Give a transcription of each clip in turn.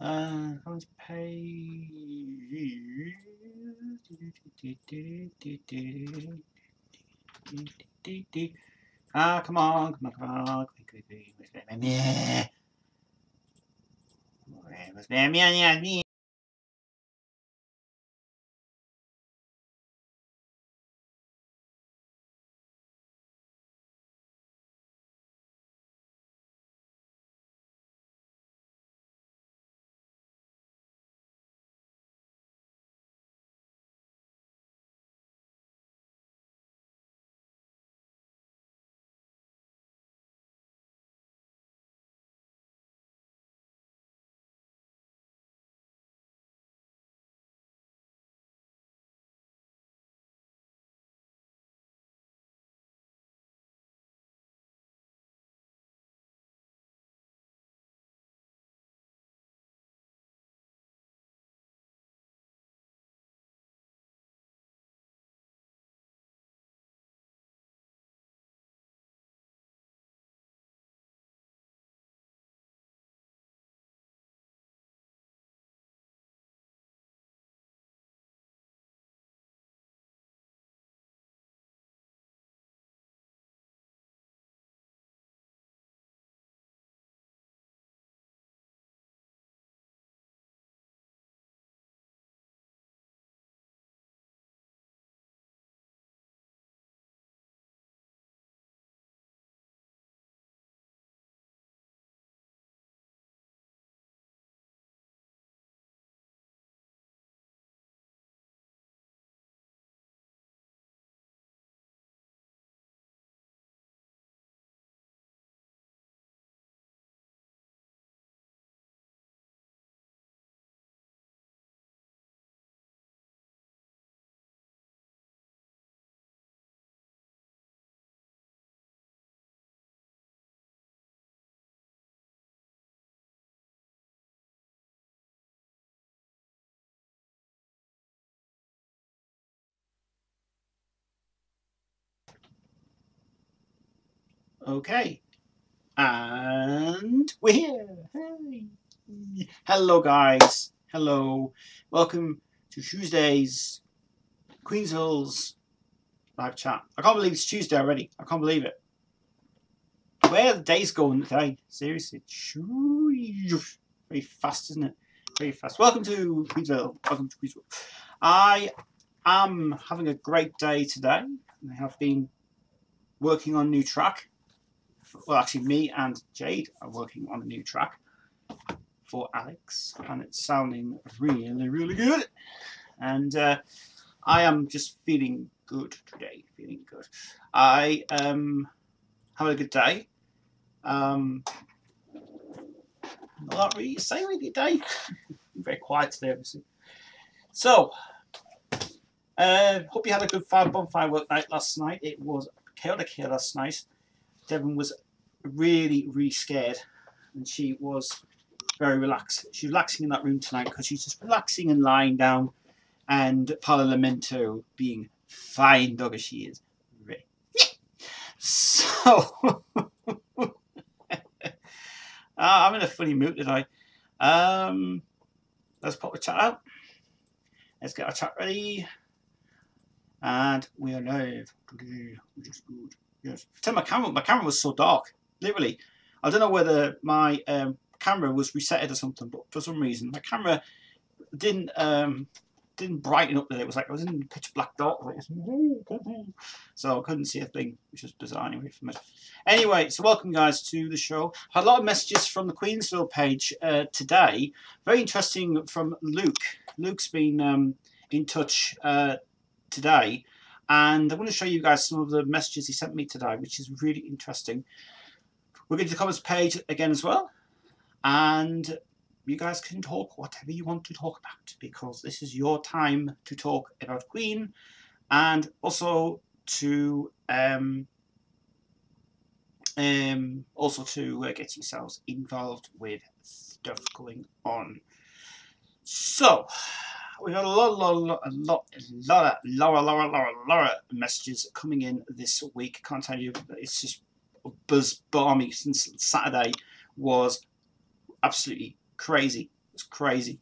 Let's pay. Ah, come on, come on, come on. Yeah. Okay, and we're here. Hey. Hello, guys. Hello. Welcome to Tuesday's Queensville's live chat. I can't believe it's Tuesday already. I can't believe it. Where are the days going today? Seriously. Very fast, isn't it? Very fast. Welcome to Queensville. Welcome to Queensville. I am having a great day today. I have been working on a new track. Well, actually, me and Jade are working on a new track for Alex, and it's sounding really, really good. And I am just feeling good today. Feeling good. I having a good day. Not really saying a good day. I'm very quiet today, obviously. So, hope you had a good bonfire work night last night. It was chaotic here last night. Devon was really, really scared, and she was very relaxed. She's relaxing in that room tonight because she's just relaxing and lying down, and Parlamento being fine dog as she is. So I'm in a funny mood today. Let's pop the chat out. Let's get our chat ready, and we are live today, which is good. Yes. Tell my camera was so dark. Literally, I don't know whether my camera was resetted or something, but for some reason my camera didn't brighten up. There, it was like I was in pitch black dark, so I couldn't see a thing, which was bizarre anyway for me. Anyway, so welcome guys to the show. Had a lot of messages from the Queensville page today. Very interesting from Luke. Luke's been in touch today. And I want to show you guys some of the messages he sent me today, which is really interesting. We'll get to the comments page again as well. And you guys can talk whatever you want to talk about, because this is your time to talk about Queen, and also to get yourselves involved with stuff going on. So we got a lot of messages coming in this week. Can't tell you, it's just buzz balmy since Saturday was absolutely crazy. It's crazy.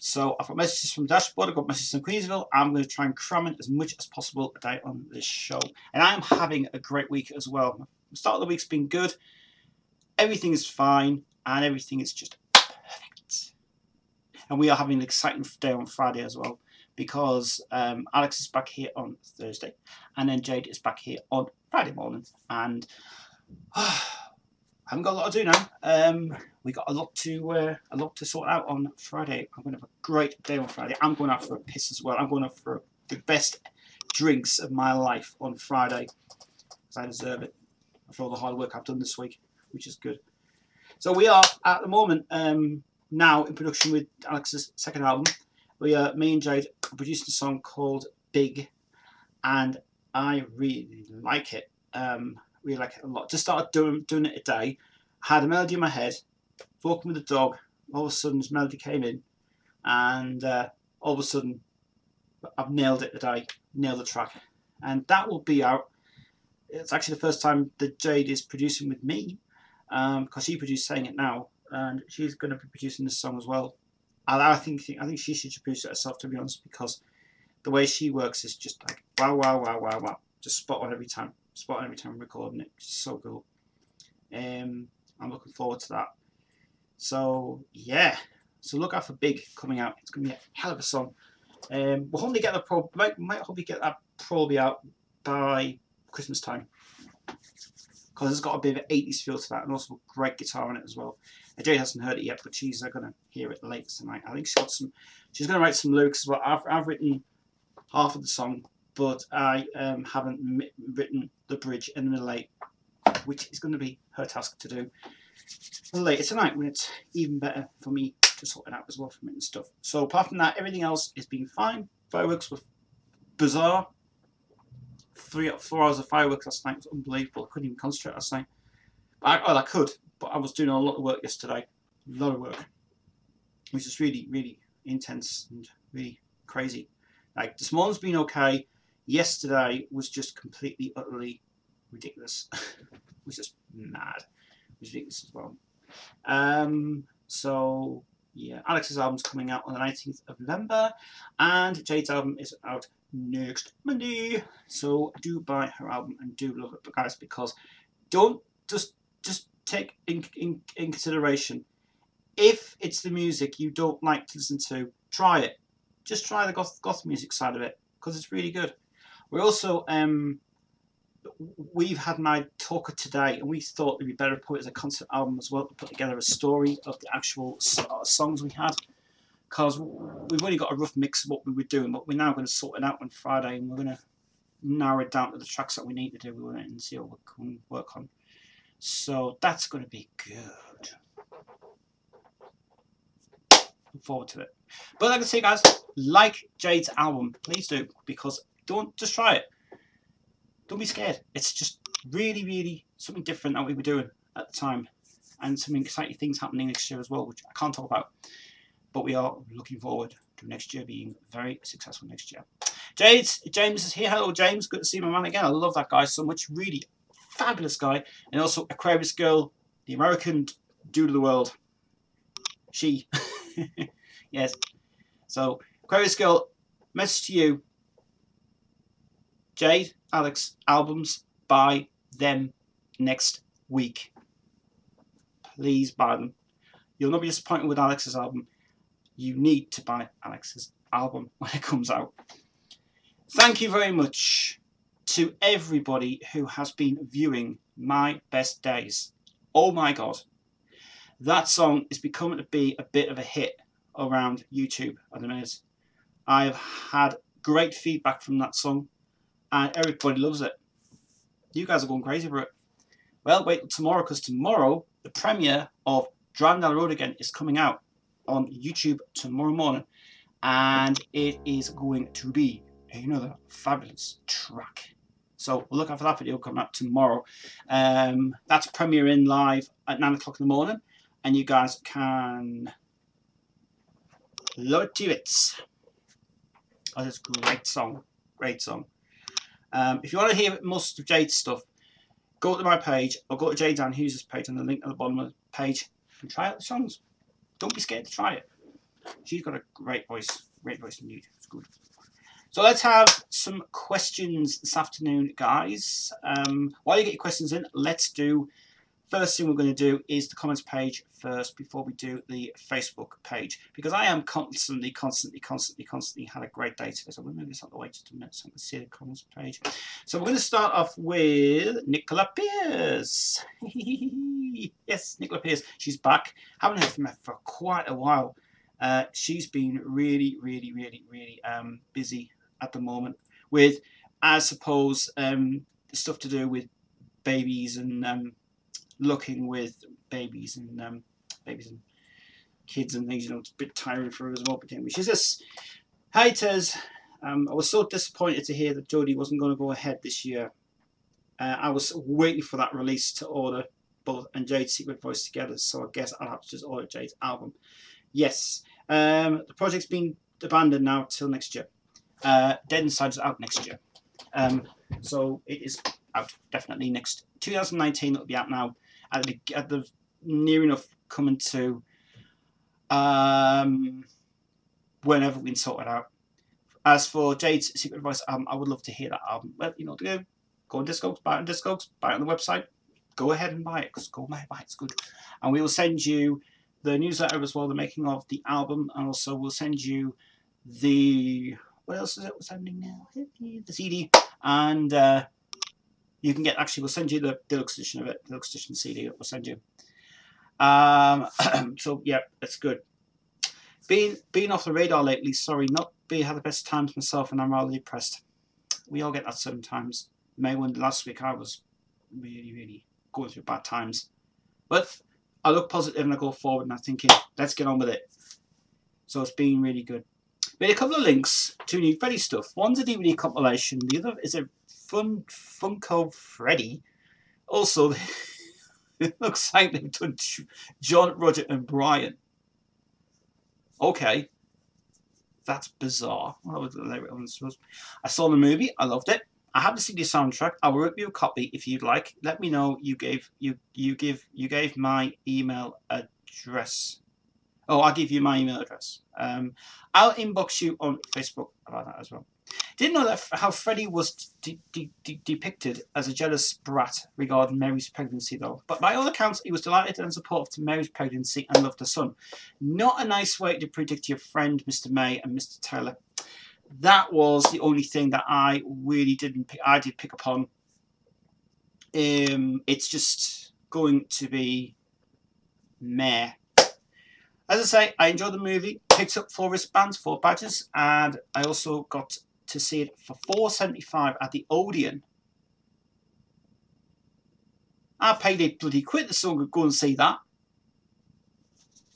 So I've got messages from Dashboard, I've got messages from Queensville. I'm going to try and cram in as much as possible a day on this show. And I'm having a great week as well. The start of the week's been good. Everything is fine and everything is just perfect. And we are having an exciting day on Friday as well, because Alex is back here on Thursday and then Jade is back here on Friday morning. And I haven't got a lot to do now. We got a lot to sort out on Friday. I'm going to have a great day on Friday. I'm going out for a piss as well. I'm going out for the best drinks of my life on Friday, because I deserve it after all the hard work I've done this week, which is good. So we are at the moment now in production with Alex's second album. Me and Jade are producing a song called Big, and I really like it. Really like it a lot. Just started doing it today. Had a melody in my head, walking with the dog. All of a sudden, this melody came in, and all of a sudden, I've nailed it today. Nailed the track, and that will be out. It's actually the first time that Jade is producing with me, because she produced Saying It Now, and she's going to be producing this song as well. And I think she should produce it herself, to be honest, because the way she works is just like wow, just spot on every time. Spot on every time I'm recording it. It's so cool. I'm looking forward to that. So yeah, so look out for Big coming out. It's gonna be a hell of a song. We'll hopefully get that might hopefully get that probably out by Christmas time, because it's got a bit of an 80s feel to that, and also great guitar on it as well. Jade hasn't heard it yet, but she's gonna hear it later tonight. I think she's gonna write some lyrics as well. I've written half of the song, but I haven't written the bridge in the middle late, which is going to be her task to do later tonight, when it's even better for me to sort it out as well from it and stuff. So apart from that, everything else is being fine. Fireworks were bizarre. 4 hours of fireworks last night was unbelievable. I couldn't even concentrate last night. I could, but I was doing a lot of work yesterday. A lot of work, which is really, really intense and really crazy. Like, this morning's been okay. Yesterday was just completely, utterly ridiculous. It was just mad. It was ridiculous as well. So, yeah, Alex's album's coming out on the 19th of November, and Jade's album is out next Monday. So do buy her album and do love it, but guys, because don't just take in consideration, if it's the music you don't like to listen to, try it. Just try the goth music side of it, because it's really good. We're also we've had my talker today, and we thought it'd be better to put it as a concept album as well, to put together a story of the actual songs we had, because we've only got a rough mix of what we were doing, but we're now going to sort it out on Friday, and we're going to narrow it down to the tracks that we need to do and see what we can work on. So that's going to be good. Look forward to it. But like I say, guys, like Jade's album, please do, because don't just try it. Don't be scared. It's just really, really something different that we were doing at the time, and some exciting things happening next year as well, which I can't talk about. But we are looking forward to next year being very successful next year. James is here. Hello, James. Good to see my man again. I love that guy so much. Really fabulous guy. And also Aquarius Girl, the American dude of the world. She. Yes. So, Aquarius Girl, message to you. Jade, Alex, albums, buy them next week. Please buy them. You'll not be disappointed with Alex's album. You need to buy Alex's album when it comes out. Thank you very much to everybody who has been viewing My Best Days. Oh my God. That song is becoming to be a bit of a hit around YouTube at the minute. I've had great feedback from that song, and everybody loves it. You guys are going crazy for it. Well, wait till tomorrow, because tomorrow the premiere of Driving Down the Road Again is coming out on YouTube tomorrow morning, and it is going to be another fabulous track. So we'll look out for that video coming out tomorrow. That's premiering live at 9 o'clock in the morning, and you guys can love it to bits. Oh, it's a great song. Great song. If you want to hear most of Jade's stuff, go to my page or go to Jade Dan Hughes' page on the link at the bottom of the page and try out the songs. Don't be scared to try it. She's got a great voice indeed. It's good. So let's have some questions this afternoon, guys. While you get your questions in, let's do. First thing we're going to do is the comments page first before we do the Facebook page, because I am constantly had a great day today. So we'll move this out the way just a minute so I can see the comments page. So we're going to start off with Nicola Pierce. Yes, Nicola Pierce. She's back. Haven't heard from her for quite a while. She's been really busy at the moment with, I suppose, stuff to do with babies and looking with babies and kids and things. You know, it's a bit tiring for her as well. But she says, "Hi Tez, I was so disappointed to hear that Jodie wasn't going to go ahead this year. I was waiting for that release to order both and Jade's Secret Voice together, so I guess I'll have to just order Jade's album." Yes, the project's been abandoned now till next year. Dead Inside is out next year, so it is out definitely next 2019. It'll be out now. At the near enough coming to whenever we can sort it out. As for Jade's Secret Voice album, I would love to hear that album. Well, you know, go on Discogs, buy it on Discogs, buy it on the website. Go ahead and buy it, because go ahead and buy it, it's good. And we will send you the newsletter as well, the making of the album, and also we'll send you the, what else is it we're sending now? The CD, and you can get, actually, we'll send you the deluxe edition of it, deluxe edition CD that we'll send you. So, yeah, that's good. Being off the radar lately, sorry, not had the best times myself, and I'm rather depressed. We all get that sometimes. Maybe when last week I was really going through bad times. But I look positive and I go forward, and I'm thinking, let's get on with it. So it's been really good. Made a couple of links to new Freddy stuff. One's a DVD compilation, the other is a Funko Freddy. Also, it looks like they've done John, Roger, and Brian. Okay, that's bizarre. I saw the movie. I loved it. I haven't seen the soundtrack. I will rip you a copy if you'd like. Let me know. You gave my email address. Oh, I'll give you my email address. I'll inbox you on Facebook about that as well. Didn't know that how Freddy was depicted as a jealous brat regarding Mary's pregnancy, though. But by all accounts, he was delighted and supportive to Mary's pregnancy and loved her son. Not a nice way to predict your friend, Mr. May and Mr. Taylor. That was the only thing that I really didn't pick. I did pick up on. It's just going to be meh. As I say, I enjoyed the movie. Picked up 4 wristbands, 4 badges, and I also got to see it for $4.75 at the Odeon. I paid a bloody quid to someone go and see that.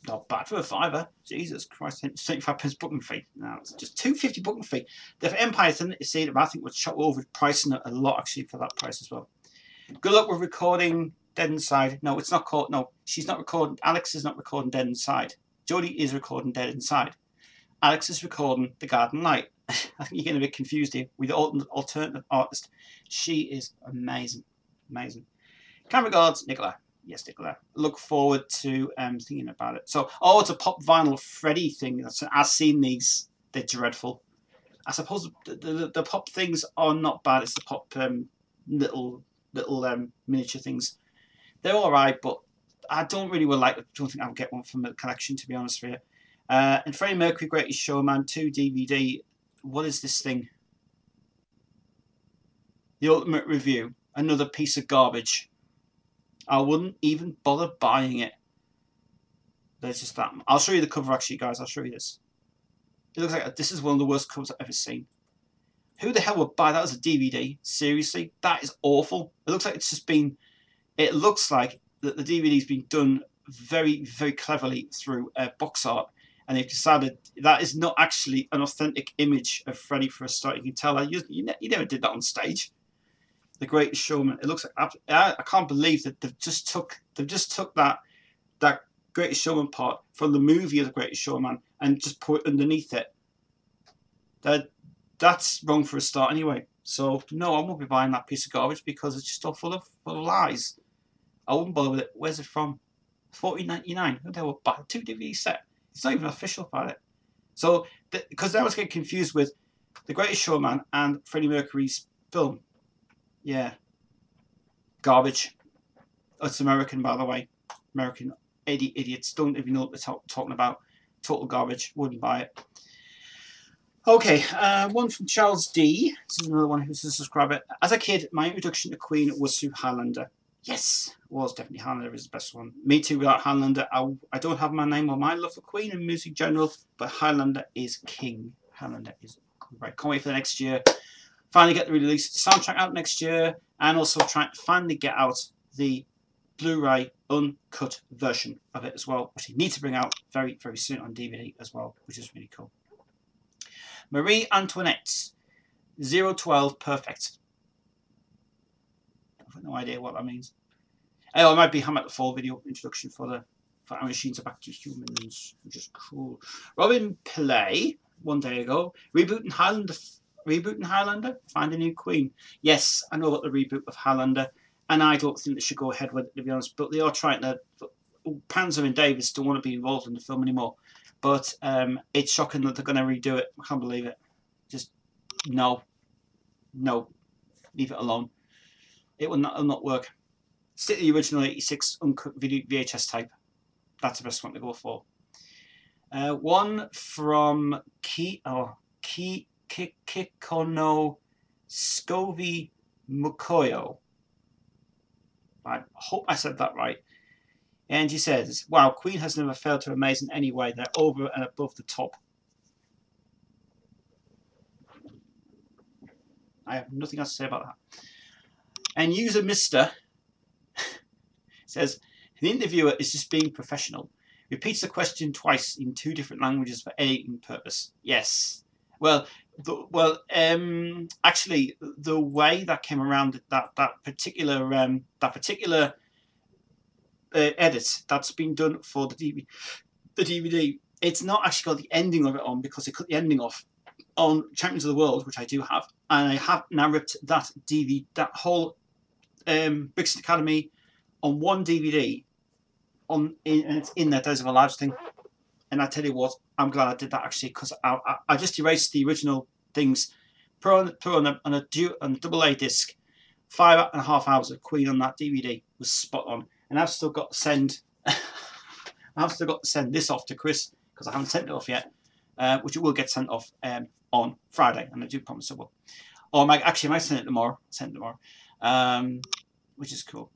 Not bad for a $5. Jesus Christ, 75p booking fee. No, it's just $2.50 booking fee. The Empire thing that you see, I think was shot over pricing a lot actually for that price as well. Good luck with recording Dead Inside. No, it's not called. No, she's not recording. Alex is not recording Dead Inside. Jodie is recording Dead Inside. Alex is recording The Garden Light. I think you're getting a bit confused here with the alternative artist. She is amazing, amazing. Kind regards, Nicola. Yes, Nicola. Look forward to thinking about it. So, oh, it's a pop vinyl Freddy thing. I've seen these. They're dreadful. I suppose the pop things are not bad. It's the pop little miniature things. They're all right, but I don't really don't think I'll get one from the collection, to be honest with you. And Freddie Mercury Greatest Showman 2 DVD. What is this thing? The Ultimate Review. Another piece of garbage. I wouldn't even bother buying it. There's just that. I'll show you the cover actually, guys. I'll show you this. It looks like this is one of the worst covers I've ever seen. Who the hell would buy that as a DVD? Seriously? That is awful. It looks like it's just been... It looks like that the DVD's been done very, very cleverly through box art. And they've decided that is not actually an authentic image of Freddy for a start. You can tell that you never did that on stage. The Greatest Showman. It looks like I can't believe that they've just took that Greatest Showman part from the movie of The Greatest Showman and just put it underneath it. That's wrong for a start anyway. So no, I won't be buying that piece of garbage because it's just all full of lies. I wouldn't bother with it. Where's it from? $14.99. Who the hell would buy a 2 DVD set? It's not even official about it. So, because I always get confused with The Greatest Showman and Freddie Mercury's film. Yeah. Garbage. It's American, by the way. American idiots. Don't even know what they're talking about. Total garbage. Wouldn't buy it. Okay, one from Charles D. This is another one who's a subscriber. As a kid, my introduction to Queen was through Highlander. Yes, it was definitely Highlander is the best one. Me too, without Highlander, I don't have my name or my love for Queen and music in general, but Highlander is king. Highlander is great. Can't wait for the next year. Finally get the release of the soundtrack out next year, and also trying to finally get out the Blu-ray uncut version of it as well, which they need to bring out very, very soon on DVD as well, which is really cool. Marie Antoinette, 012 perfect. I've no idea what that means. Oh, it might be Hammer at the Fall video introduction for Our Machines Are Back to Humans, which is cool. Robin Pillay, one day ago, rebooting Highlander, find a new queen. Yes, I know about the reboot of Highlander, and I don't think they should go ahead with it, to be honest, but they are trying to. Panzer and Davis don't want to be involved in the film anymore. But it's shocking that they're going to redo it. I can't believe it. Just, no. No. Leave it alone. It will not work. Stick to the original 86 uncut video VHS tape. That's the best one to go for. One from Kikono Scovy Mukoyo. I hope I said that right. And she says, wow, Queen has never failed to amaze in any way. They're over and above the top. I have nothing else to say about that. And user Mr. says, the interviewer is just being professional. Repeats the question twice in 2 different languages for editing purpose. Yes. Well, actually, the way that came around, that particular edit that's been done for the DVD, it's not actually got the ending of it on, because they cut the ending off on Champions of the World, which I do have, and I have now ripped that whole Brixton Academy on one DVD, and it's in there, Days of Our Lives thing. And I tell you what, I'm glad I did that, actually, because I just erased the original things, put on a double A disc. 5.5 hours of Queen on that DVD was spot on. And I've still got to send this off to Chris, because I haven't sent it off yet, which it will get sent off on Friday, and I do promise it will. Or I might send it tomorrow. Which is cool.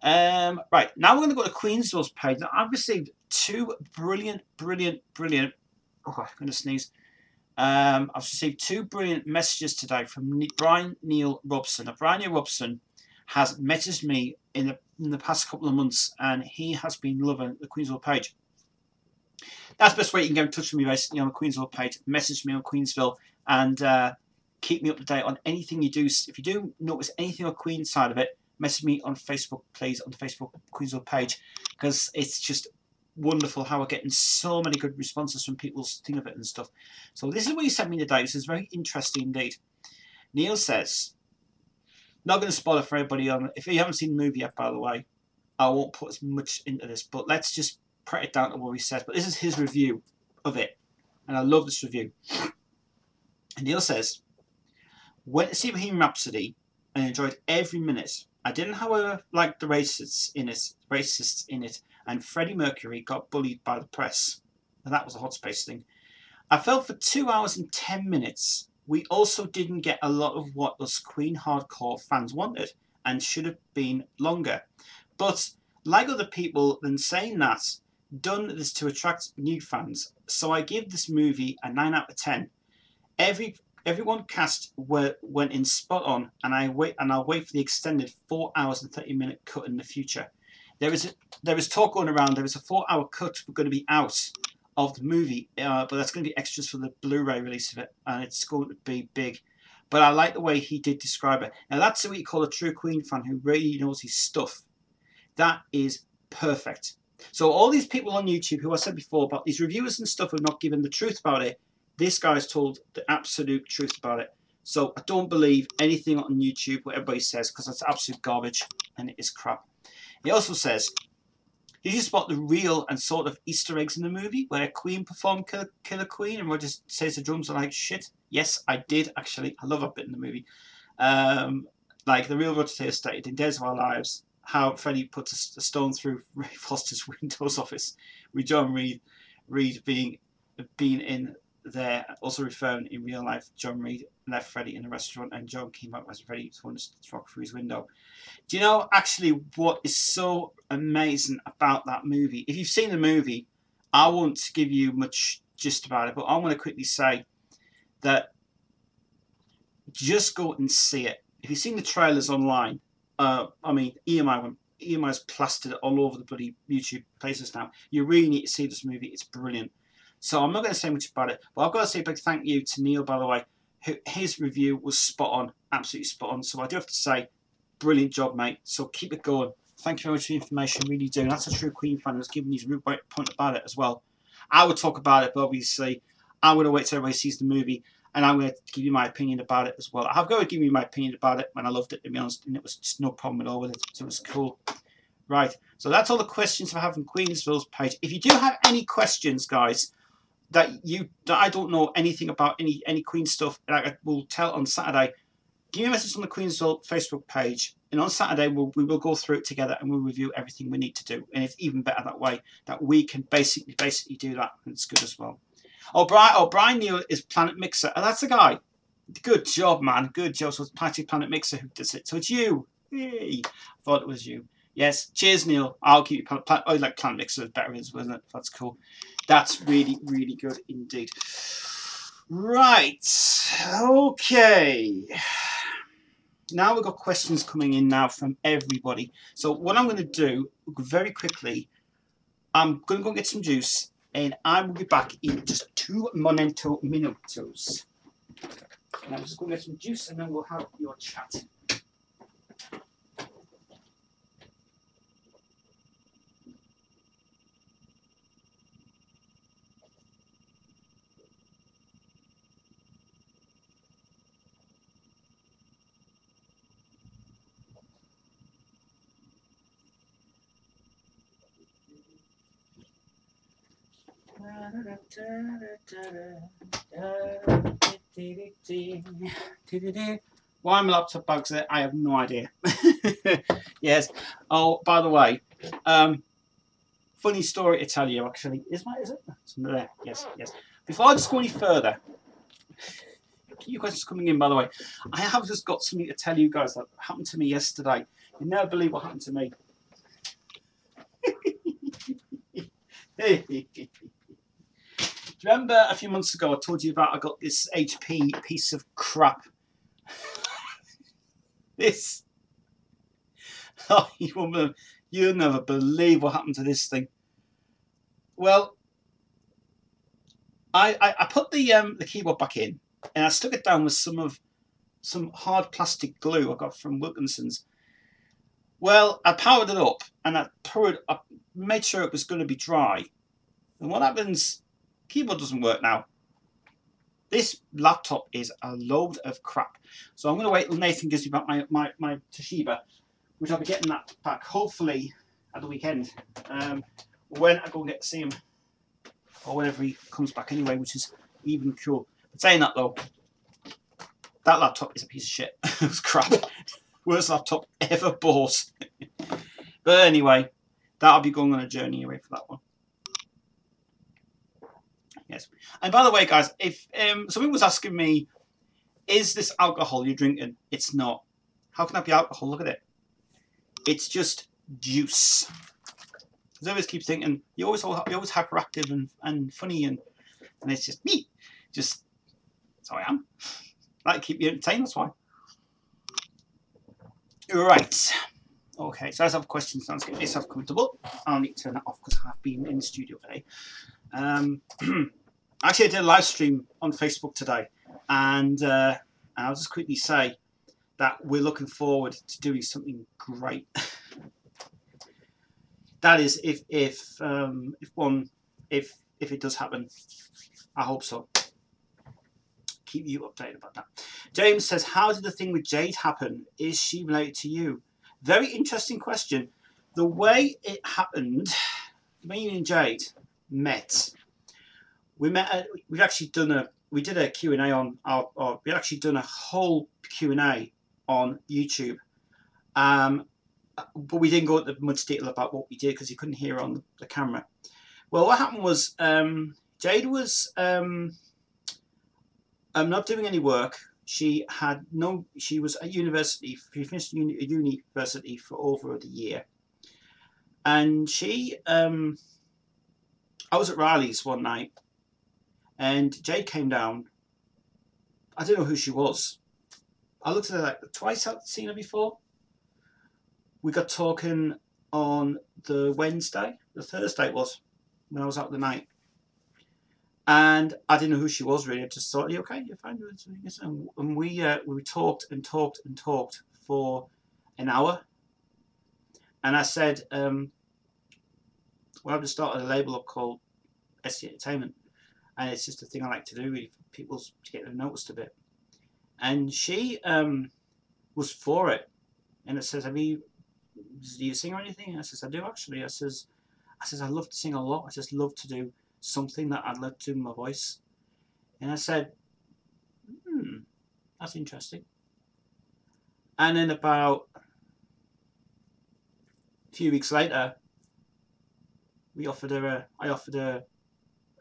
Right, now we're going to go to Queensville's page. Now, I've received 2 brilliant. Oh, I'm going to sneeze. I've received 2 brilliant messages today from Brian Neil Robson. Now, Brian Neil Robson has messaged me in the past couple of months, and he has been loving the Queensville page. That's the best way you can get in touch with me, basically, on the Queensville page. Message me on Queensville, and keep me up to date on anything you do. If you do notice anything on Queen's side of it, message me on Facebook, please, on the Facebook Queensville page, because it's just wonderful how we're getting so many good responses from people's thing of it and stuff. So this is what he sent me today. This is very interesting indeed. Neil says, not going to spoil it for everybody on. If you haven't seen the movie yet, by the way, I won't put as much into this, but let's just put it down to what he says. But this is his review of it, and I love this review. And Neil says, went to see Bohemian Rhapsody and enjoyed every minute. I didn't, however, like the racists in it, and Freddie Mercury got bullied by the press. And that was a hot space thing. I felt for 2 hours and 10 minutes. We also didn't get a lot of what us Queen hardcore fans wanted, and should have been longer. But like other people, then saying that, done this to attract new fans. So I give this movie a 9 out of 10. Everyone cast went in spot on, and I'll wait for the extended 4 hours and 30-minute cut in the future. There is talk going around. There is a 4-hour cut going to be out of the movie, but that's going to be extras for the Blu-ray release of it, and it's going to be big. But I like the way he did describe it. Now that's what you call a true Queen fan who really knows his stuff. That is perfect. So all these people on YouTube who I said before about these reviewers and stuff who are not giving the truth about it, this guy's told the absolute truth about it. So I don't believe anything on YouTube what everybody says, because that's absolute garbage and it is crap. He also says, Did you spot the real and sort of Easter eggs in the movie where Queen performed Killer Queen and Roger says the drums are like shit? Yes, I did actually. I love that bit in the movie. Like the real Roger Taylor stated in Days of Our Lives, how Freddie puts a stone through Ray Foster's Windows office, with John Reed being in there, also referring in real life. John Reed left Freddie in a restaurant and John came out as Freddie wanted to rock through his window. Do you know actually what is so amazing about that movie? If you've seen the movie, I won't give you much gist about it, but I'm going to quickly say that just go and see it. If you've seen the trailers online, I mean, EMI's plastered it all over the bloody YouTube places now. You really need to see this movie. It's brilliant. So I'm not going to say much about it, but I've got to say a big thank you to Neil, by the way. His review was spot on, absolutely spot on. So I do have to say, brilliant job, mate. So keep it going. Thank you very much for the information, really do. And that's a true Queen fan who's giving his right point about it as well. I would talk about it, but obviously I'm going to wait till everybody sees the movie, and I'm going to give you my opinion about it as well. I've got to give you my opinion about it, and I loved it, to be honest, and it was just no problem at all with it. So it was cool. Right, so that's all the questions I have from Queensville's page. If you do have any questions, guys, that I don't know anything about any Queen stuff, that I will tell on Saturday, give me a message on the Queensville Facebook page, and on Saturday we will go through it together and we'll review everything we need to do. And it's even better that way, that we can basically do that, and it's good as well. Brian Neal is Planet Mixer. Oh, that's the guy. Good job, man. Good job. So it's actually Planet Mixer who does it. So it's you. Yay. I thought it was you. Yes. Cheers, Neil. I'll keep you. I like Planet Mixer is better, wasn't it? That's cool. That's really, really good indeed. Right. Okay. Now we've got questions coming in now from everybody. So what I'm going to do very quickly, I'm going to go and get some juice, and I will be back in just 2 minutos. And I'm just going to get some juice, and then we'll have your chat. Why my laptop bugs it, I have no idea. Yes. Oh, by the way, funny story to tell you actually. Is it? It's there. Yes, yes. Before I just go any further, keep your questions coming in, by the way. I have just got something to tell you guys that happened to me yesterday. You never believe what happened to me. Do you remember a few months ago I told you about I got this HP piece of crap? This. Oh, you'll never believe what happened to this thing. Well, I put the keyboard back in, and I stuck it down with some hard plastic glue I got from Wilkinson's. Well, I powered it up, and I made sure it was going to be dry. And what happens? Keyboard doesn't work now. This laptop is a load of crap. So I'm going to wait till Nathan gives me back my Toshiba, which I'll be getting that back hopefully at the weekend, when I go and get to see him, or whenever he comes back anyway, which is even cool. But saying that though, that laptop is a piece of shit. It was crap. Worst laptop ever bought. But anyway, that'll be going on a journey away for that one. Yes. And by the way, guys, if someone was asking me, is this alcohol you're drinking? It's not. How can that be alcohol? Look at it. It's just juice. Because I always keep thinking, you're always hyperactive and funny, and it's just me. Just, that's how I am. I like to keep you entertained, that's why. Right. Okay, so as I have questions, let's get myself comfortable. I'll need to turn that off because I have been in the studio today. Actually, I did a live stream on Facebook today, and I'll just quickly say that we're looking forward to doing something great. That is, if it does happen, I hope so. Keep you updated about that. James says, how did the thing with Jade happen? Is she related to you? Very interesting question. The way it happened, me and Jade met. We met. We've actually done a. We did a Q&A on our. We actually done a whole Q&A on YouTube. But we didn't go into much detail about what we did because you couldn't hear on the camera. Well, what happened was Jade was not doing any work. She had no. She was at university. She finished university for over a year, and she. I was at Riley's one night, and Jade came down. I don't know who she was. I looked at her like twice. I'd seen her before. We got talking on the Thursday it was, when I was out the night. And I didn't know who she was really. I just thought, "You okay? You're fine." And we talked and talked and talked for an hour. And I said, "Well, I've just started a label up called SC Entertainment, and it's just a thing I like to do really for people to get them noticed a bit." And she was for it. And it says, "Do you sing or anything?" And I says, "I do actually." I says, "I love to sing a lot. I just love to do something that I'd love to do with my voice." And I said, that's interesting. And then about a few weeks later, I offered her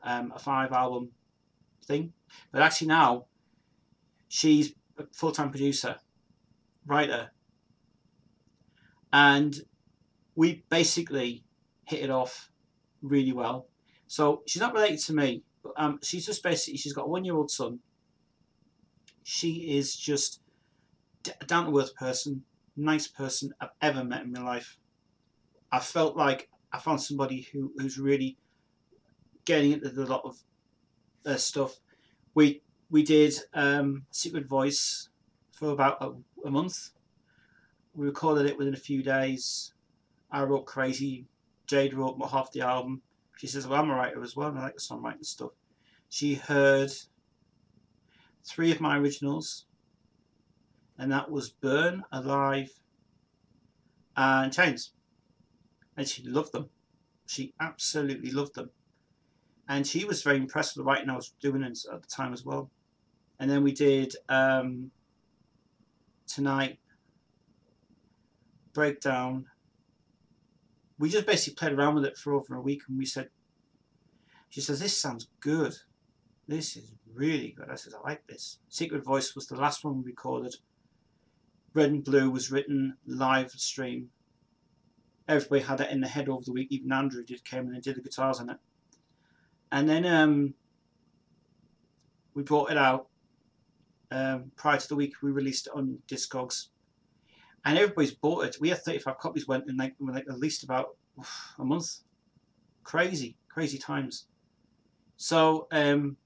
a 5-album thing. But actually now, she's a full-time producer, writer. And we basically hit it off really well. So she's not related to me, but she's just basically, she's got a 1-year-old son. She is just a down-to-earth person, nice person I've ever met in my life. I felt like I found somebody who's really getting into a lot of stuff. We did Secret Voice for about a month. We recorded it within a few days. I wrote Crazy. Jade wrote half the album. She says, "Well, I'm a writer as well, and I like the songwriting stuff." She heard 3 of my originals, and that was Burn, Alive, and Chains. And she loved them. She absolutely loved them. And she was very impressed with the writing I was doing at the time as well. And then we did Tonight, Breakdown. We just basically played around with it for over a week, and she says, "This sounds good. This is really good." I said, "I like this." Secret Voice was the last one we recorded. Red and Blue was written live stream. Everybody had it in their head over the week. Even Andrew came in and did the guitars on it. And then we brought it out. Prior to the week, we released it on Discogs. And everybody's bought it. We had 35 copies went in like at least about a month. Crazy times. So, and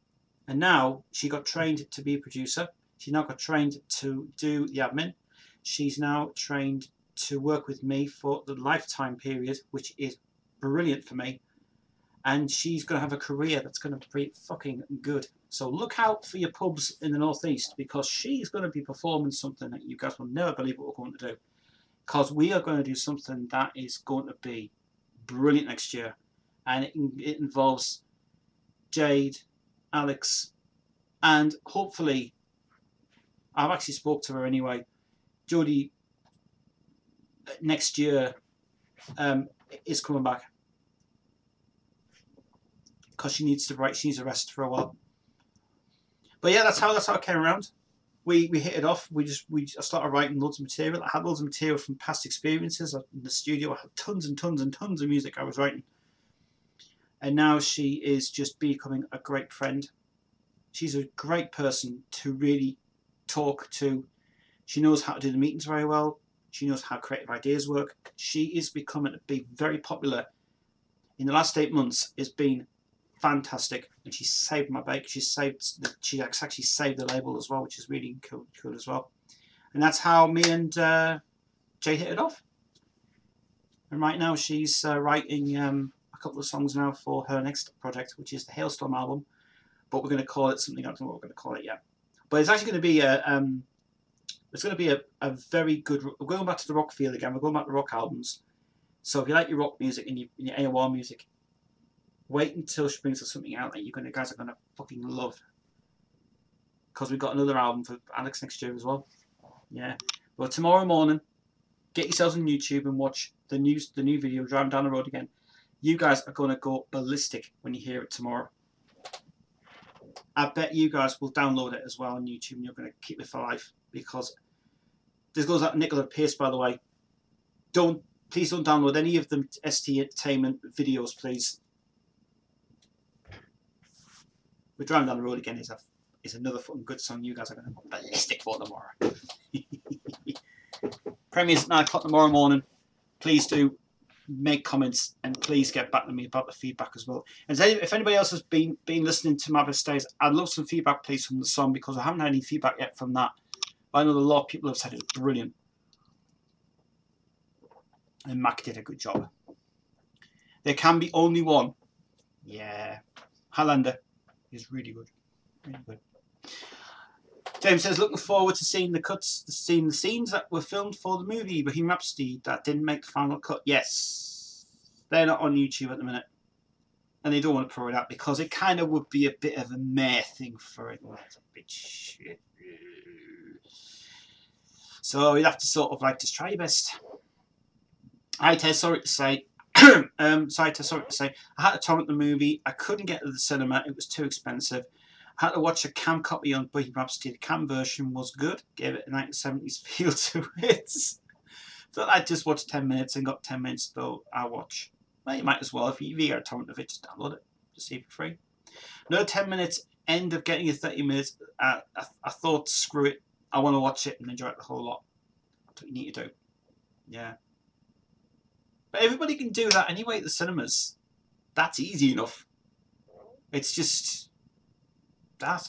now she got trained to be a producer. She now got trained to do the admin. She's now trained to work with me for the lifetime period, which is brilliant for me. And she's going to have a career that's going to be fucking good. So look out for your pubs in the northeast, because she's going to be performing something that you guys will never believe what we're going to do. Because we are going to do something that is going to be brilliant next year. And it involves Jade, Alex, and hopefully, I've actually spoke to her anyway, Jodie next year is coming back. Because she needs to write, she needs a rest for a while. But yeah, that's how it came around. We hit it off. I started writing loads of material. I had loads of material from past experiences in the studio. I had tons and tons and tons of music I was writing. And now she is just becoming a great friend. She's a great person to really talk to. She knows how to do the meetings very well. She knows how creative ideas work. She is becoming to be very popular. In the last 8 months, it's been fantastic, and she saved my bake. She actually saved the label as well, which is really cool as well. And that's how me and Jade hit it off. And right now she's writing a couple of songs now for her next project, which is the Hailstorm album. But we're going to call it something. I don't know what we're going to call it yet. But it's actually going to be a very good. We're going back to the rock field again. We're going back to rock albums. So if you like your rock music and your AOR music, Wait until she brings us something out that you guys are gonna fucking love. Because we've got another album for Alex next year as well. Yeah. But tomorrow morning, get yourselves on YouTube and watch the new video, Driving Down the Road Again. You guys are gonna go ballistic when you hear it tomorrow. I bet you guys will download it as well on YouTube and you're gonna keep it for life, because this goes out to Nicola Pierce, by the way. Please don't download any of the ST Entertainment videos, please. We're Driving Down the Road Again is another fucking good song. You guys are going to go ballistic for tomorrow. Premieres at 9 o'clock tomorrow morning. Please do make comments and please get back to me about the feedback as well. And if anybody else has been listening to my best days, I'd love some feedback, please, from the song, because I haven't had any feedback yet from that. I know a lot of people have said it's brilliant. And Mac did a good job. There can be only one. Yeah. Highlander is really good. Really good. James says, looking forward to seeing the cuts, seeing the scenes that were filmed for the movie Bohemian Rhapsody that didn't make the final cut. Yes. They're not on YouTube at the minute. And they don't want to pro it out because it kind of would be a bit of a meh thing for it. It's a bit shit. So you'd have to sort of like just try your best. Hi Ted, sorry to say. Sorry to say. I had to torrent the movie. I couldn't get to the cinema. It was too expensive. I had to watch a cam copy on Bohemian Rhapsody. The cam version was good. Gave it a 1970s feel to it. Thought I'd just watch 10 minutes and got 10 minutes though. I'll watch. Well, you might as well. If you get a torrent of it, just download it. Just see it for free. No 10 minutes. End of getting you 30 minutes. I thought, screw it. I want to watch it and enjoy it the whole lot. That's what you need to do. Yeah. But everybody can do that anyway at the cinemas. That's easy enough. It's just that,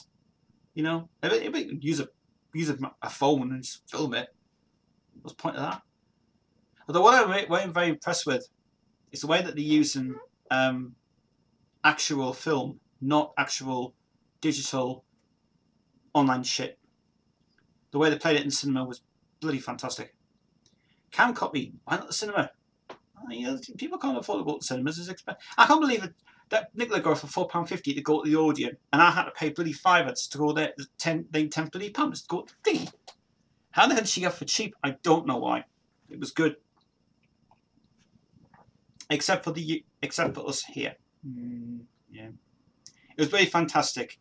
you know. Everybody can use a phone and just film it. What's the point of that? Although what I'm very impressed with is the way that they're using actual film, not actual digital online shit. The way they played it in the cinema was bloody fantastic. Cam copy, why not the cinema? You know, people can't afford to go to the cinemas. It's expensive. I can't believe it, that Nicola go for £4.50 to go to the Odeon, and I had to pay bloody £5 to go there. £10 bloody pounds to go to the thing. How the hell did she get for cheap? I don't know why. It was good, except for us here. Yeah, it was very fantastic,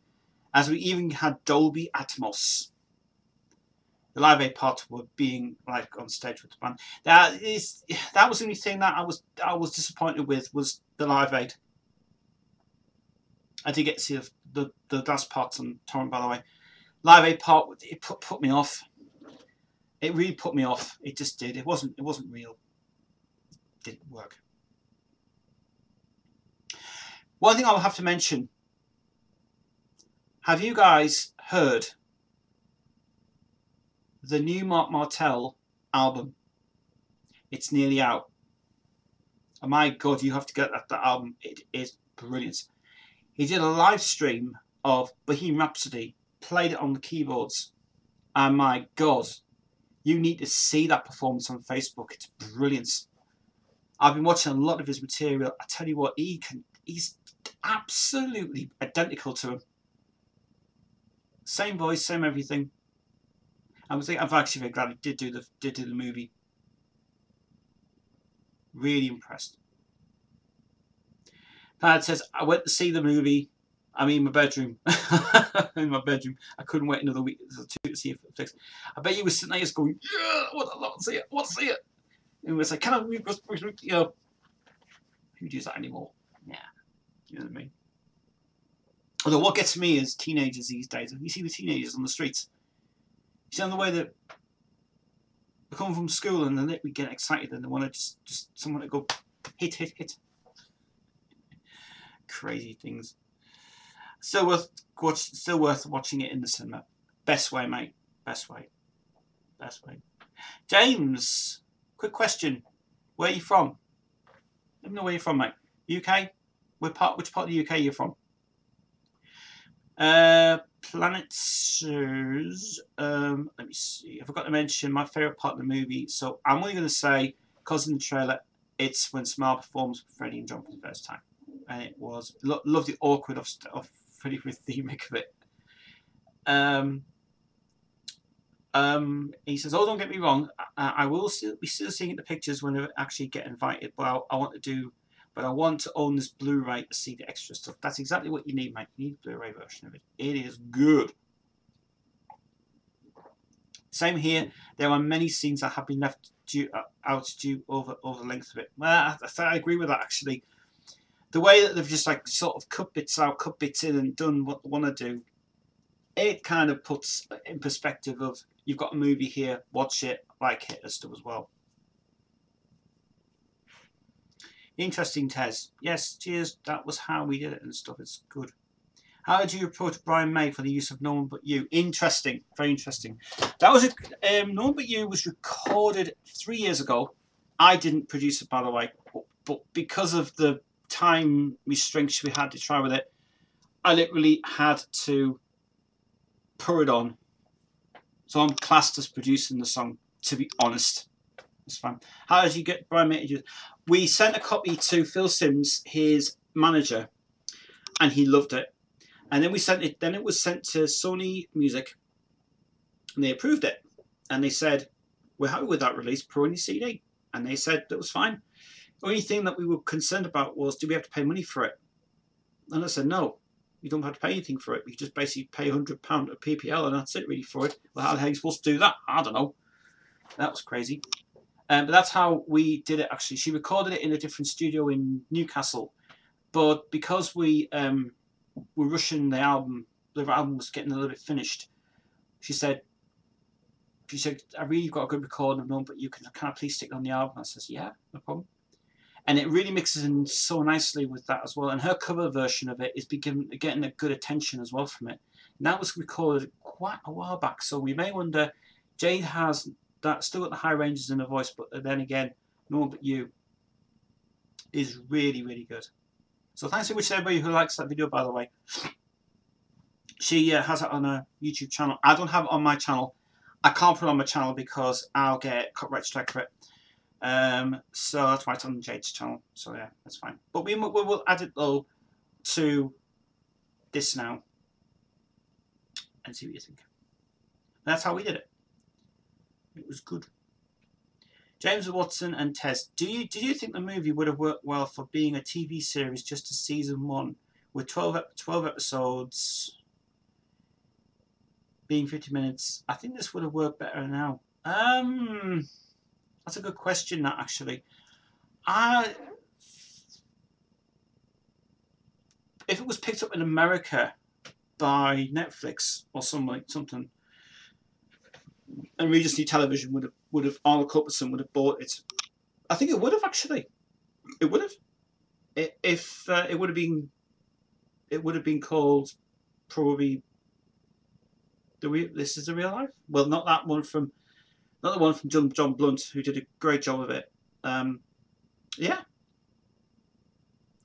as we even had Dolby Atmos. The Live Aid part were being like on stage with the band. That was the only thing that I was disappointed with, was the Live Aid. I did get to see the last parts on torrent, by the way. Live Aid part, it put me off. It really put me off. It just did. It wasn't real. It didn't work. One thing I'll have to mention. Have you guys heard the new Mark Martel album? It's nearly out. Oh my God, you have to get that album. It is brilliant. He did a live stream of Bohemian Rhapsody, played it on the keyboards, and my God, you need to see that performance on Facebook. It's brilliant. I've been watching a lot of his material. I tell you what, he's absolutely identical to him. Same voice, same everything. I'm actually very glad he did do the movie. Really impressed. Pad says, I went to see the movie. I'm in my bedroom. In my bedroom. I couldn't wait another week or two to see it fixed. I bet you were sitting there just going, yeah, I want to see it. I want to see it. And we was like, can I, you know, who does that anymore? Yeah. You know what I mean? Although what gets me is teenagers these days. You see the teenagers on the streets. You see on the way that they come from school and then we get excited and they want to just someone to go hit. Crazy things. Still worth watching it in the cinema. Best way, mate. Best way. James, quick question. Where are you from? Let me know where you're from, mate. UK? Which part of the UK are you from? Planets. Let me see. I forgot to mention my favourite part of the movie. So I'm only going to say, because in the trailer, it's when Smile performs with Freddie and John for the first time. and it was love the awkward of Freddy with the remake of it. He says, "Oh, don't get me wrong. I will still be seeing the pictures when they actually get invited. But I want to do. But I want to own this Blu-ray to see the extra stuff. That's exactly what you need, mate. You need a Blu-ray version of it. It is good." Same here. There are many scenes that have been left out due over the length of it. Well, I agree with that, actually. The way that they've just like sort of cut bits out, cut bits in, and done what they want to do, it kind of puts in perspective of, you've got a movie here, watch it, like it and stuff as well. Interesting, Tez. Yes, cheers. That was how we did it and stuff. It's good. How did you approach Brian May for the use of No One But You? Interesting. Very interesting. That was No One But You was recorded 3 years ago. I didn't produce it, by the way. But because of the time restraints we had to try with it, I literally had to put it on. So I'm classed as producing the song, to be honest. It's fine. How did you get Brian May to do it? We sent a copy to Phil Sims, his manager, and he loved it. And then we sent it. Then it was sent to Sony Music, and they approved it. And they said, "We're happy with that release. Put on your CD." And they said that was fine. The only thing that we were concerned about was, do we have to pay money for it? And I said, no, you don't have to pay anything for it. You just basically pay £100 a PPL, and that's it really for it. Well, how the hell are you supposed to do that? I don't know. That was crazy. But that's how we did it. Actually, she recorded it in a different studio in Newcastle, but because we were rushing the album was getting a little bit finished. She said, "I really got a good recording of No, but you can I please stick it on the album?" I says, "Yeah, no problem." And it really mixes in so nicely with that as well. And her cover version of it is getting a good attention as well from it. And that was recorded quite a while back, so we may wonder. Jade has that still got the high ranges in her voice, but then again, No One But You is really, really good. So thanks so much to everybody who likes that video, by the way. She has it on her YouTube channel. I don't have it on my channel. I can't put it on my channel because I'll get copyright strike for it. So that's why it's on Jade's channel. So yeah, that's fine. But we will add it though to this now and see what you think. That's how we did it. It was good. James Watson and Tez, did you think the movie would have worked well for being a TV series just a season 1 with 12 episodes being 50 minutes? I think this would have worked better now. That's a good question, that actually. If it was picked up in America by Netflix or something, and Regency Television would have Arnold Culbertson would have bought it, I think it would have actually. It would have. If it would have been called probably This Is the Real Life. Well, not that one from. Not the one from John Blunt, who did a great job of it. Yeah.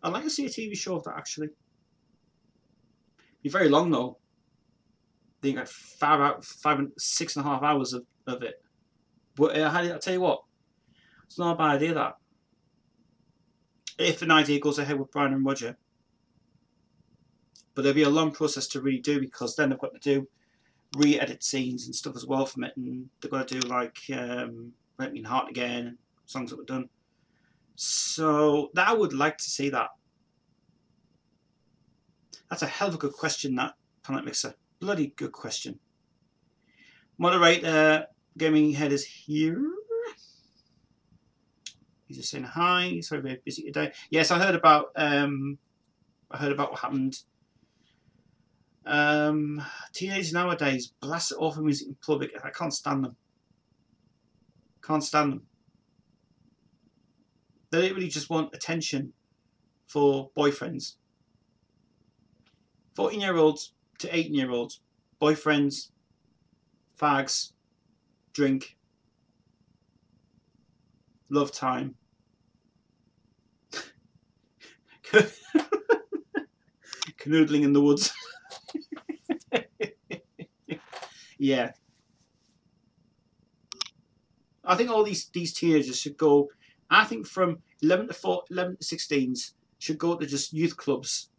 I'd like to see a TV show of that, actually. It'd be very long, though. I think like 6.5 hours of it. But I'll tell you what, it's not a bad idea, that. If an idea goes ahead with Brian and Roger. But there'll be a long process to really do, because then they've got to do re-edit scenes and stuff as well from it, and they've got to do like Let Me in Heart Again, songs that were done. So that I would like to see that. That's a hell of a good question, that Planet Mixer. Bloody good question. Moderator Gaming Head is here. He's just saying hi. Sorry, very busy today. Yes, I heard about what happened. Teenagers nowadays blast awful music in public. I can't stand them. Can't stand them. They literally just want attention for boyfriends. 14-year-olds to 18-year-olds. Boyfriends, fags, drink, love time. Canoodling in the woods. Yeah. I think all these teenagers should go, I think from 11 to 16s, should go to just youth clubs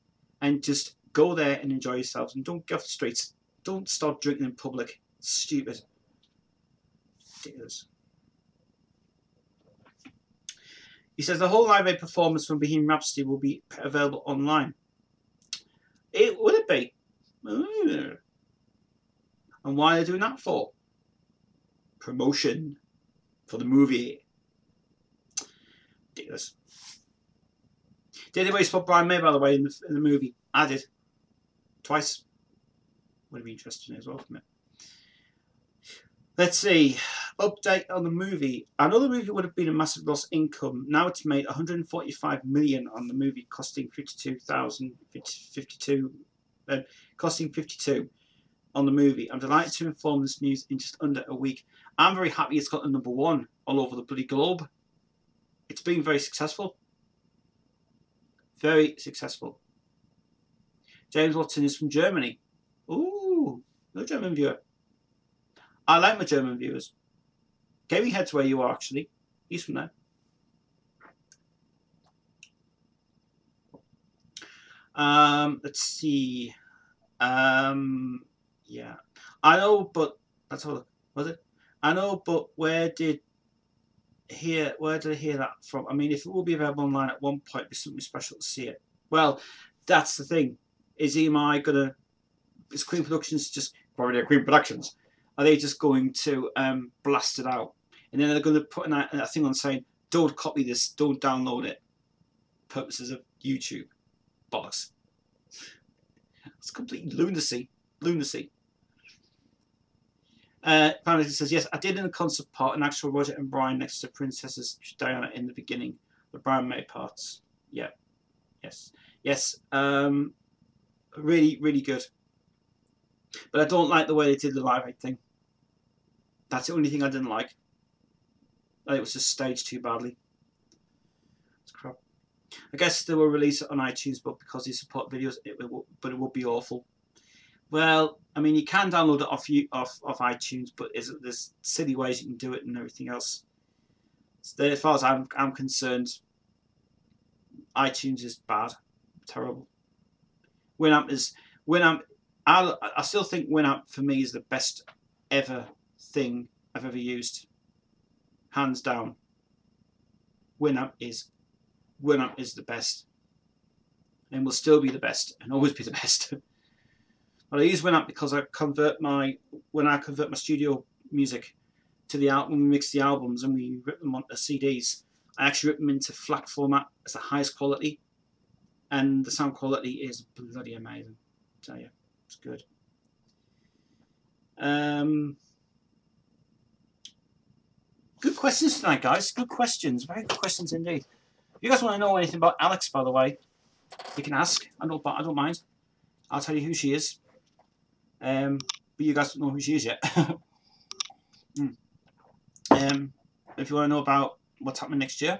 and just go there and enjoy yourselves, and don't get off the streets. Don't start drinking in public. It's stupid. Ridiculous. He says the whole Live Aid performance from Bohemian Rhapsody will be available online. Would it be? And why are they doing that for? Promotion for the movie. Ridiculous. Did anybody spot Brian May, by the way, in the movie? I did. Twice. Would be interesting as well from it. Let's see. Update on the movie. I know the movie would have been a massive loss income. Now it's made 145 million on the movie, costing 52, costing 52 on the movie. I'm delighted to inform this news in just under a week. I'm very happy it's got the #1 all over the bloody globe. It's been very successful. Very successful. James Watson is from Germany. Ooh, no German viewer. I like my German viewers. Gaming Head's where you are, actually. He's from there. Let's see. Yeah. I know, but let's have a look. Was it? I know, but where did I hear that from? I mean, if it will be available online at one point, there's something special to see it. Well, that's the thing. Is EMI gonna? Is Queen Productions just probably Queen Productions? Are they just going to blast it out? And then they're going to put a thing on saying, don't copy this, don't download it. Purposes of YouTube. Bollocks. It's complete lunacy. Lunacy. Vanity says, yes, I did in the concert part an actual Roger and Brian next to Princess Diana in the beginning. The Brian May parts. Yeah. Yes. Yes. Really, really good. But I don't like the way they did the Live Aid thing. That's the only thing I didn't like. It was just staged too badly. It's crap. I guess they will release it on iTunes, but because they support videos, it would be awful. Well, I mean, you can download it off iTunes, but there's silly ways you can do it and everything else. So as far as I'm concerned, iTunes is bad, terrible. I still think Winamp for me is the best ever thing I've ever used, hands down. Winamp is the best, and will still be the best, and always be the best. But I use Winamp because when I convert my studio music to the album, we mix the albums and we rip them onto CDs. I actually rip them into FLAC format as the highest quality, and the sound quality is bloody amazing. I tell you, it's good. Good questions tonight, guys. Good questions. Very good questions indeed. If you guys want to know anything about Alex, by the way, you can ask. I don't mind. I'll tell you who she is. But you guys don't know who she is yet. If you want to know about what's happening next year,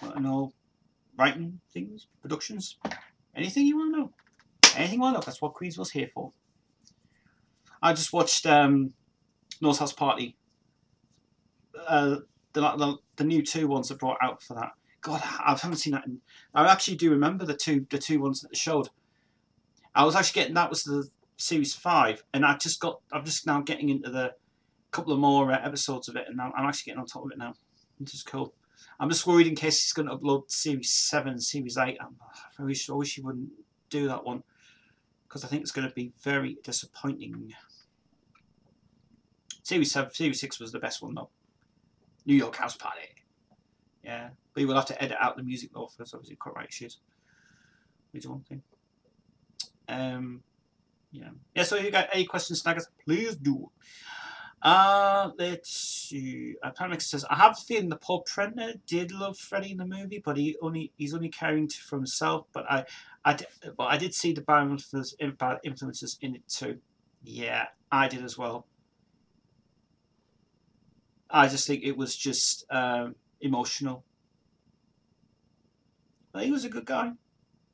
want to know writing things, productions, anything you want to know. Anything you want to know. That's what Queensville's here for. I just watched North House Party. The new 2 ones that brought out for that. God, I haven't seen that. I actually do remember the two ones that they showed. I was actually getting, that was the series 5, and I'm just now getting into the couple of more episodes of it, and I'm actually getting on top of it now, which is cool. I'm just worried in case he's going to upload series 7, series 8. I wish he wouldn't do that one, because I think it's going to be very disappointing. Series 6 was the best one though. New York House Party. Yeah, but you will have to edit out the music though, because obviously copyright issues. Which is one thing. Yeah. So if you got any questions, Snaggers, please do. Let's see. Panic says, I have a feeling that Paul Prenter did love Freddie in the movie, but he's only caring for himself. But I did see the bad influences in it too. Yeah, I did as well. I just think it was just emotional. But he was a good guy,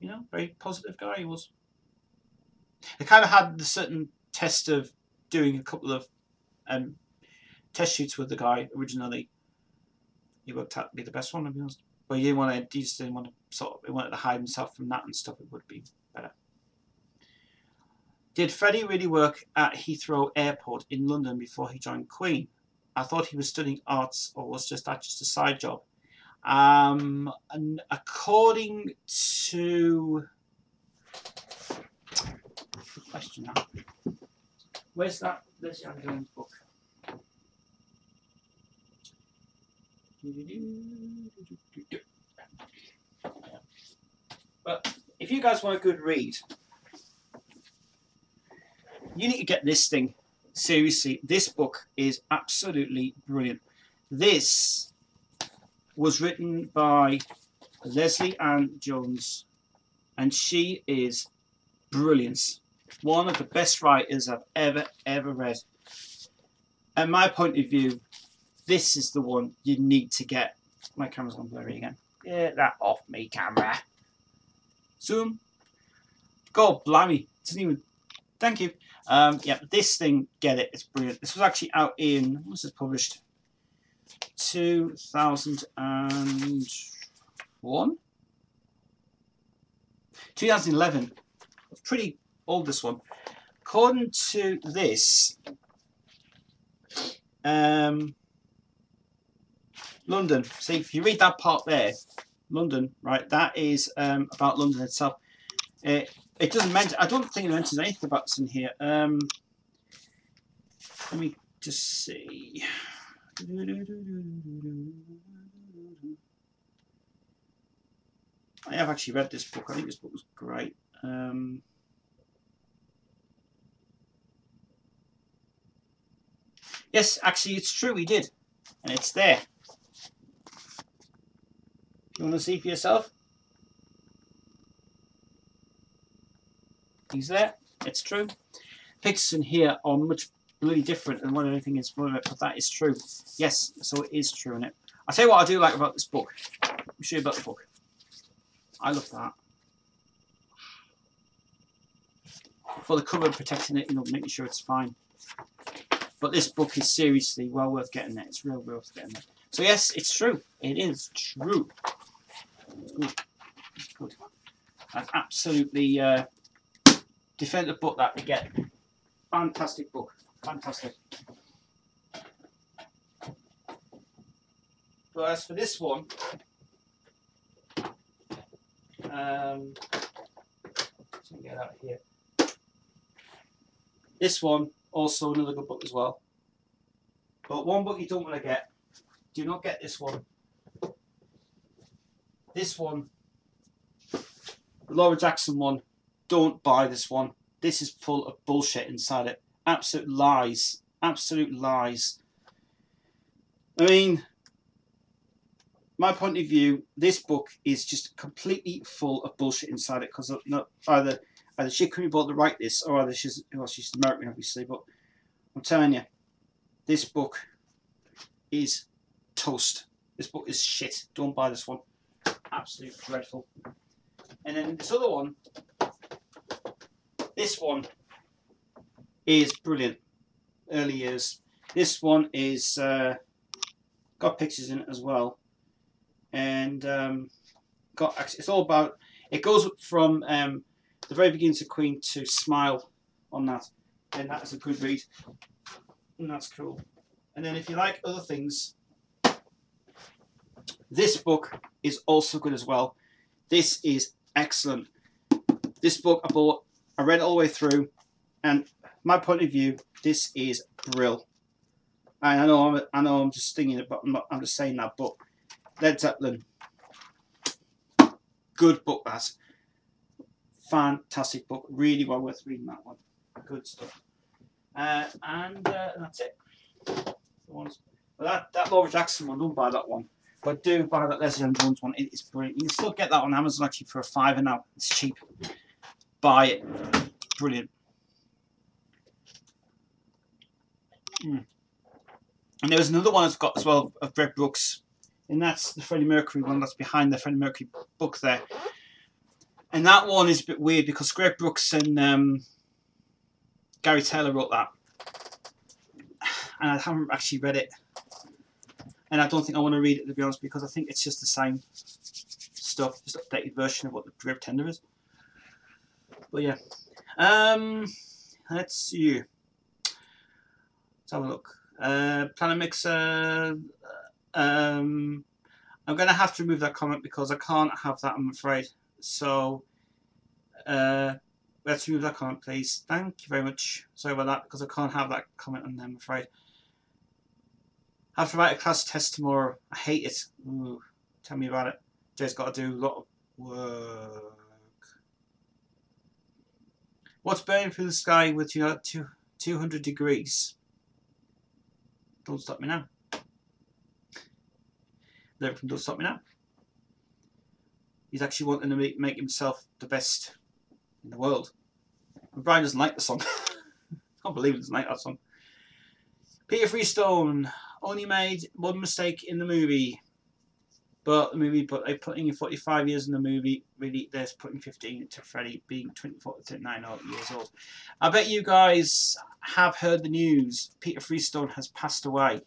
you know, very positive guy he was. I kind of had the certain test of doing a couple of test shoots with the guy originally. He worked out to be the best one, to be honest. But he just didn't want to he wanted to hide himself from that and stuff. It would be better. Did Freddie really work at Heathrow Airport in London before he joined Queen? I thought he was studying arts, or was that just a side job? And according to good question now. Where's that? There's Young Jones' book. But if you guys want a good read, you need to get this thing. Seriously, this book is absolutely brilliant. This was written by Leslie Ann Jones, and she is brilliant. One of the best writers I've ever read. And my point of view, this is the one you need to get. My camera's gone blurry again. Get that off me, camera. Zoom. God blimey. It doesn't even. Thank you. Yeah, this thing, get it. It's brilliant. This was actually out in, when was this published? 2001? 2011. It's pretty old, this one. According to this, London. See, if you read that part there, London, right? That is about London itself. It doesn't mention. I don't think it mentions anything about this in here. Let me just see. I have actually read this book. I think this book was great. Yes, actually, it's true. We did, and it's there. You want to see for yourself? He's there. It's true. Pictures in here are much really different than what anything is, but that is true. Yes, so it is true in it. I'll tell you what I do like about this book. Let me show you about the book. I love that. For the cover, protecting it, you know, making sure it's fine. But this book is seriously well worth getting there. It's real worth getting there. So yes, it's true. It is true. It's good. It's good. That's absolutely definitive book that we get. Fantastic book. Fantastic. But as for this one, let me get out of here. This one, also another good book as well. But one book you don't want to get, do not get this one. This one, the Laura Jackson one, don't buy this one. This is full of bullshit inside it. Absolute lies. Absolute lies. I mean, my point of view, this book is just completely full of bullshit inside it, because either she couldn't be bothered to write this, or either she's American, obviously. But I'm telling you, this book is toast. This book is shit. Don't buy this one. Absolutely dreadful. And then this other one, this one is brilliant. Early years. This one is got pictures in it as well, and it's all about. It goes from the very beginning to Queen to Smile on that, and that is a good read, and that's cool. And then if you like other things, this book is also good as well. This is excellent. This book I bought, I read it all the way through, and my point of view, this is brill. And I know I'm just stinging it, but I'm just saying that. But Led Zeppelin, good book. That fantastic book, really well worth reading that one. Good stuff. And that's it. Well, that Laura Jackson one, don't buy that one. But do buy that Leslie Ann Jones one. It is brilliant. You can still get that on Amazon actually for $5 now. It's cheap. Buy it. Brilliant. And there was another one I've got as well of Greg Brooks, and that's the Freddie Mercury one that's behind the Freddie Mercury book there. And that one is a bit weird because Greg Brooks and Gary Taylor wrote that, and I haven't actually read it, and I don't think I want to read it, to be honest, because I think it's just the same. stuff, just updated version of what the Brave Tender is. But yeah, let's see. Let's have a look. Planet Mixer. I'm going to have to remove that comment because I can't have that, I'm afraid. So, let's remove that comment, please. Thank you very much. Sorry about that, because I can't have that comment on them, I'm afraid. I have to write a class test tomorrow. I hate it. Ooh, tell me about it. Jade's got to do a lot of work. What's burning through the sky with 200 degrees? Don't stop me now. Everything don't stop me now. He's actually wanting to make himself the best in the world. And Brian doesn't like the song. I can't believe he doesn't like that song. Peter Freestone only made one mistake in the movie. But they put in 45 years in the movie. Really, they're putting 15 to Freddie being 24 to 39 years old. I bet you guys have heard the news. Peter Freestone has passed away.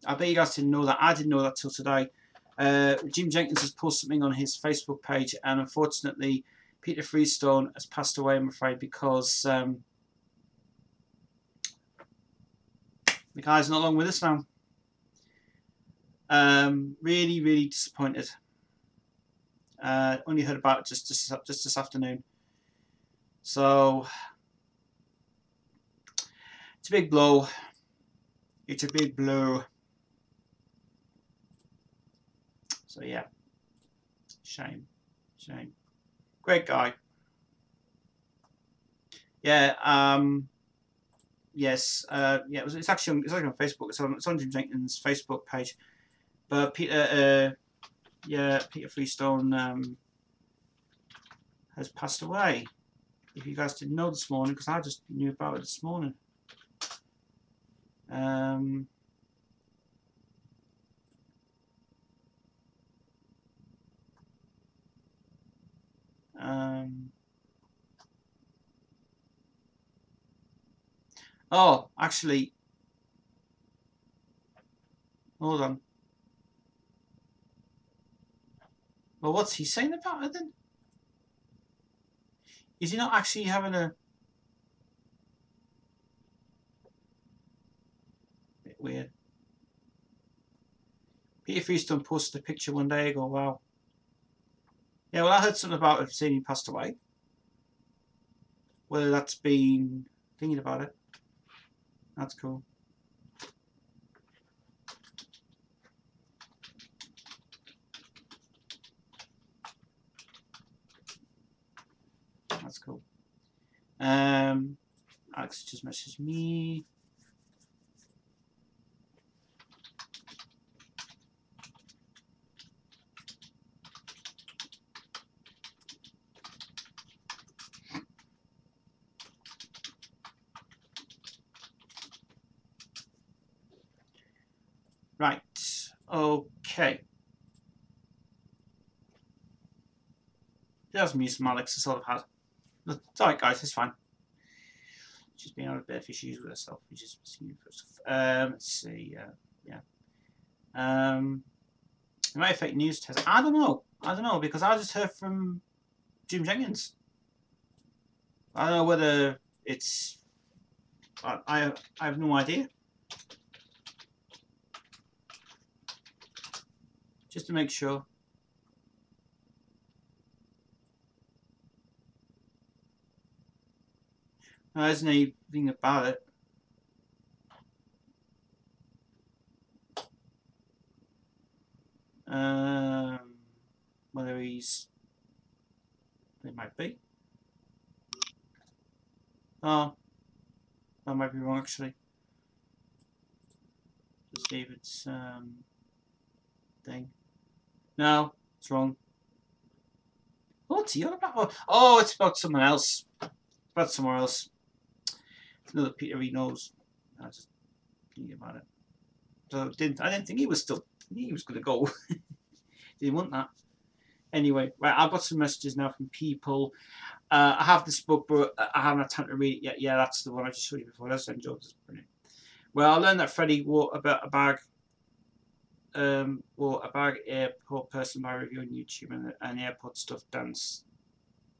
I bet you guys didn't know that. I didn't know that till today. Jim Jenkins has posted something on his Facebook page, and unfortunately, Peter Freestone has passed away, I'm afraid, because the guy's not long with us now. Really, really disappointed. Only heard about it just this afternoon. So it's a big blow. It's a big blow. So yeah, shame. Great guy. Yeah. Yes. Yeah. It's actually on Facebook. It's on Jim Jenkins' Facebook page. But Peter Freestone has passed away. If you guys didn't know this morning, because I just knew about it this morning. Oh, actually, hold on. Well, what's he saying about it then? Is he not actually having a bit weird? Peter Freestone posted a picture one day ago. Wow. Yeah, well, I heard something about it saying he passed away. Whether that's been thinking about it. That's cool. That's cool. Alex just messaged me. Right. Okay. There's me from Alex. That's all I've had. It's alright, guys. It's fine. She's been on a bit of issues with herself, which is let's see. Yeah. It might affect news test. I don't know because I just heard from Jim Jenkins. I don't know whether it's. I have no idea. Just to make sure. No, there's anything about it. Whether he's. It might be. Oh, that might be wrong actually. Just David's thing. No, it's wrong. What's he on about? Oh, it's about someone else. It's about somewhere else. It's another Peter he knows. I just thinking about it. So I didn't think he was still. He was going to go. Didn't want that. Anyway, right. I've got some messages now from people. I have this book, but I haven't had time to read it yet. Yeah, that's the one I just showed you before. That's enjoyed. Brilliant. Well, I learned that Freddie wore a bag or about airport person by review on YouTube and airport stuff dance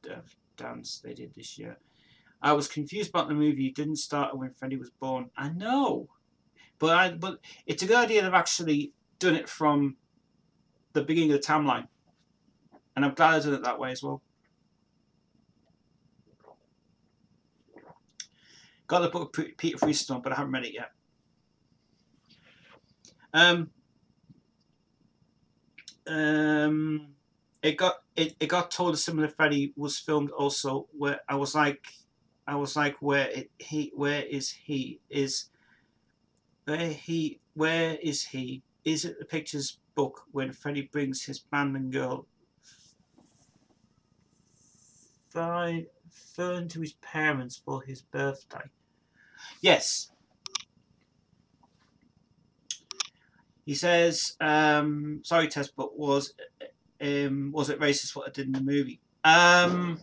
they did this year. I was confused about the movie. It didn't start when Freddie was born. I know, but it's a good idea they've actually done it from the beginning of the timeline, and I'm glad I did it that way as well. Got the book of Peter Freestone, but I haven't read it yet. It got told a similar Freddy was filmed also, where I was like where is he? Is it the pictures book when Freddy brings his band and girl Fern to his parents for his birthday? Yes. He says, sorry Tess, but was it racist what I did in the movie? I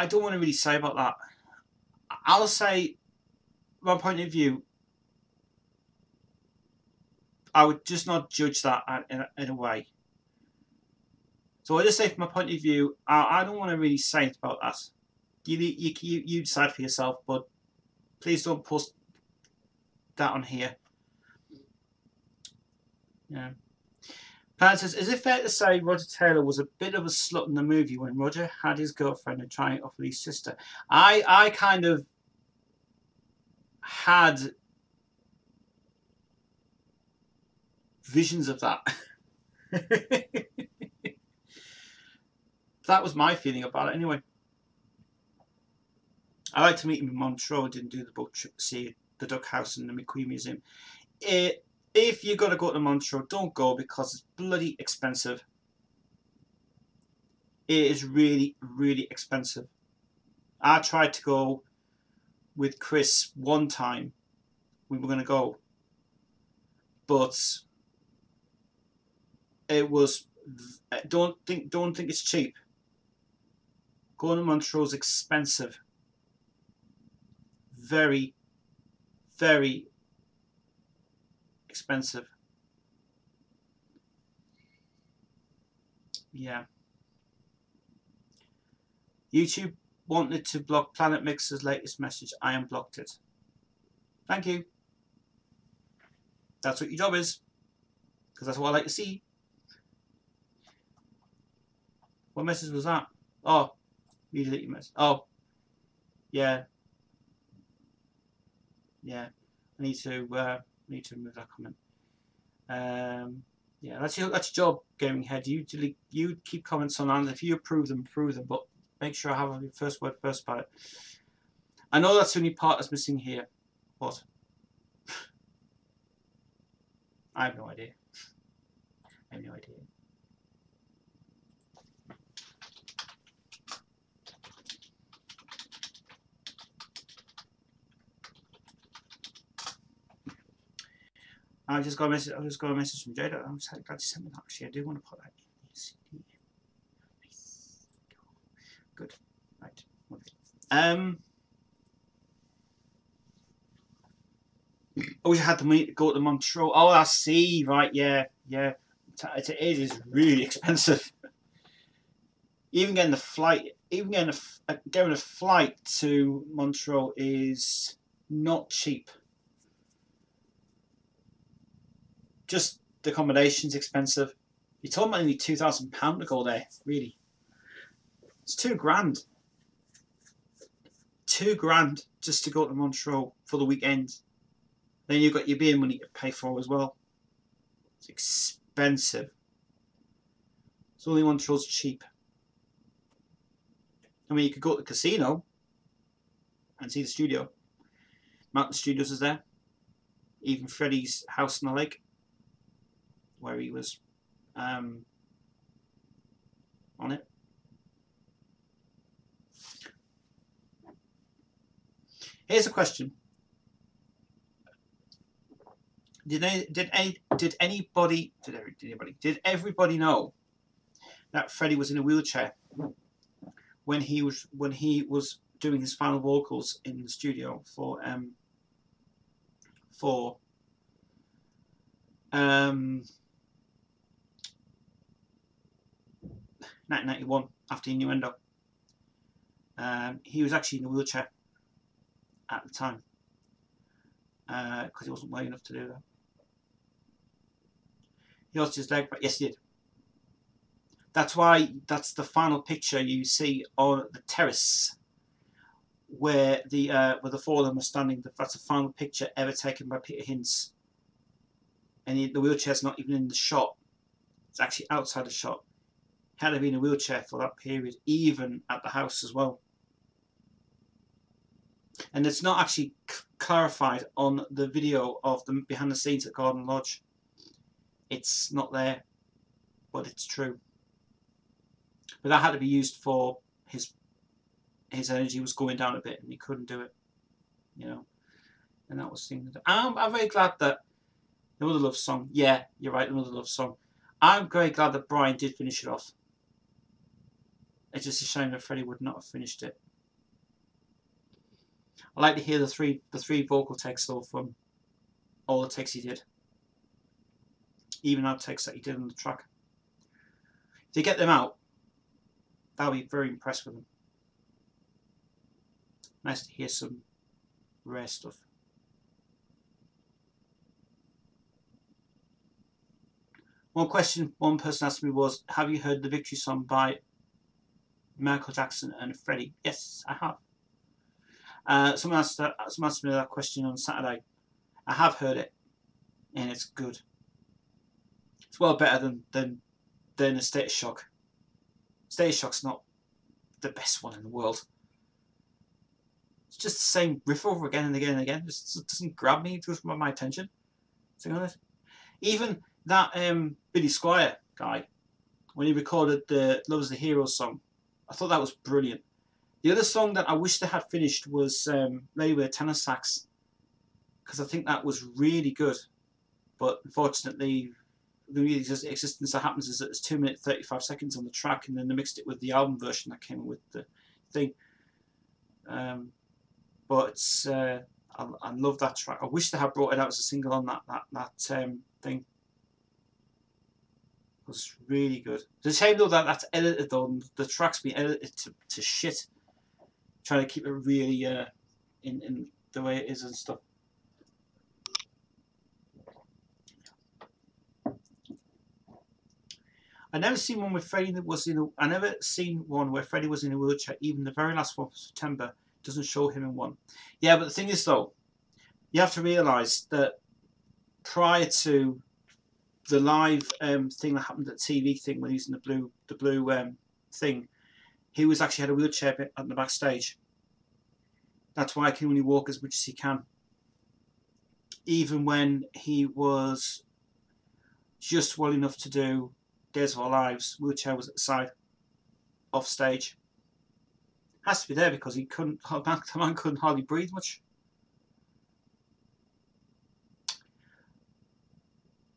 don't want to really say about that. I'll say, my point of view, I would just not judge that in a way. So I just say, from my point of view, I don't want to really say it about that. You decide for yourself, but please don't post that on here. Yeah. Pan says, is it fair to say Roger Taylor was a bit of a slut in the movie when Roger had his girlfriend and trying it off with his sister? I kind of had visions of that. That was my feeling about it anyway. I like to meet him in Montreux. Didn't do the book trip to see the Duck House and the McQueen Museum. If you're going to go to Montreux, don't go because it's bloody expensive. It is really, really expensive. I tried to go with Chris one time. We were going to go. But it was... Don't think it's cheap. Going to Montreux is expensive. Very, very expensive. Yeah. YouTube wanted to block Planet Mixer's latest message. I unblocked it. Thank you. That's what your job is. Because that's what I like to see. What message was that? Oh, you delete your message. Oh, yeah. Yeah, I need to remove that comment. Yeah, that's your job, Gaming Head. You keep comments on, and if you approve them, but make sure I have your first word first about it. I know that's the only part that's missing here. What? I have no idea. I have no idea. I just got a message from Jade. I'm just glad you sent me that. Actually, I do want to put that in the CD. Nice. Good. Right. Oh, you had to go to the Montreux. Oh, I see. Right. Yeah. Yeah. It is really expensive. Even getting the flight, getting a flight to Montreux is not cheap. Just the accommodation's expensive. You're talking about only £2,000 to go there, really. It's £2,000. £2,000 just to go to Montreux for the weekend. Then you've got your beer money to pay for as well. It's expensive. It's only Montreux's cheap. I mean, you could go to the casino and see the studio. Mountain Studios is there. Even Freddy's House on the Lake, where he was on it. Here's a question: Did everybody know that Freddy was in a wheelchair when he was doing his final vocals in the studio for 1991 after Innuendo. He was actually in a wheelchair at the time because he wasn't well enough to do that. He lost his leg, but yes, he did. That's why that's the final picture you see on the terrace where the four of them are standing. That's the final picture ever taken by Peter Hinds. And the wheelchair's not even in the shot. It's actually outside the shot. Had to be in a wheelchair for that period, even at the house as well. And it's not actually clarified on the video of them behind the scenes at Garden Lodge. It's not there, but it's true. But that had to be used for his energy was going down a bit and he couldn't do it, you know. And that was thing. I'm very glad that Another Love Song. Yeah, you're right, Another Love Song. I'm very glad that Brian did finish it off. It's just a shame that Freddie would not have finished it. I like to hear the three vocal takes though from all the takes he did. Even outtakes that he did on the track. If they get them out, I'll be very impressed with them. Nice to hear some rare stuff. One question one person asked me was, have you heard the Victory Song by Michael Jackson and Freddie? Yes, I have. Someone asked me that question on Saturday. I have heard it, and it's good. It's well better than A State of Shock. State of Shock's not the best one in the world. It's just the same riff over again and again and again. It just doesn't grab me. It doesn't grab my attention. To be honest. Even that Billy Squire guy, when he recorded the Love's the Hero song, I thought that was brilliant. The other song that I wish they had finished was Lady with a Tenor Sax, because I think that was really good. But unfortunately, the existence that happens is that it's 2 minutes 35 seconds on the track, and then they mixed it with the album version that came with the thing. But it's I love that track. I wish they had brought it out as a single on that thing. It was really good. It's a shame though that that's edited though, and the track's been edited to shit. Trying to keep it really in the way it is and stuff. I never seen one where Freddie was in a. I never seen one where Freddie was in a wheelchair. Even the very last one for September doesn't show him in one. Yeah, but the thing is though, you have to realise that prior to the live thing that happened at the TV thing when he was in the blue thing, he was actually had a wheelchair bit at the backstage. That's why he can only walk as much as he can. Even when he was just well enough to do Days of Our Lives, wheelchair was at the side, off stage. Has to be there because he couldn't. The man couldn't hardly breathe much.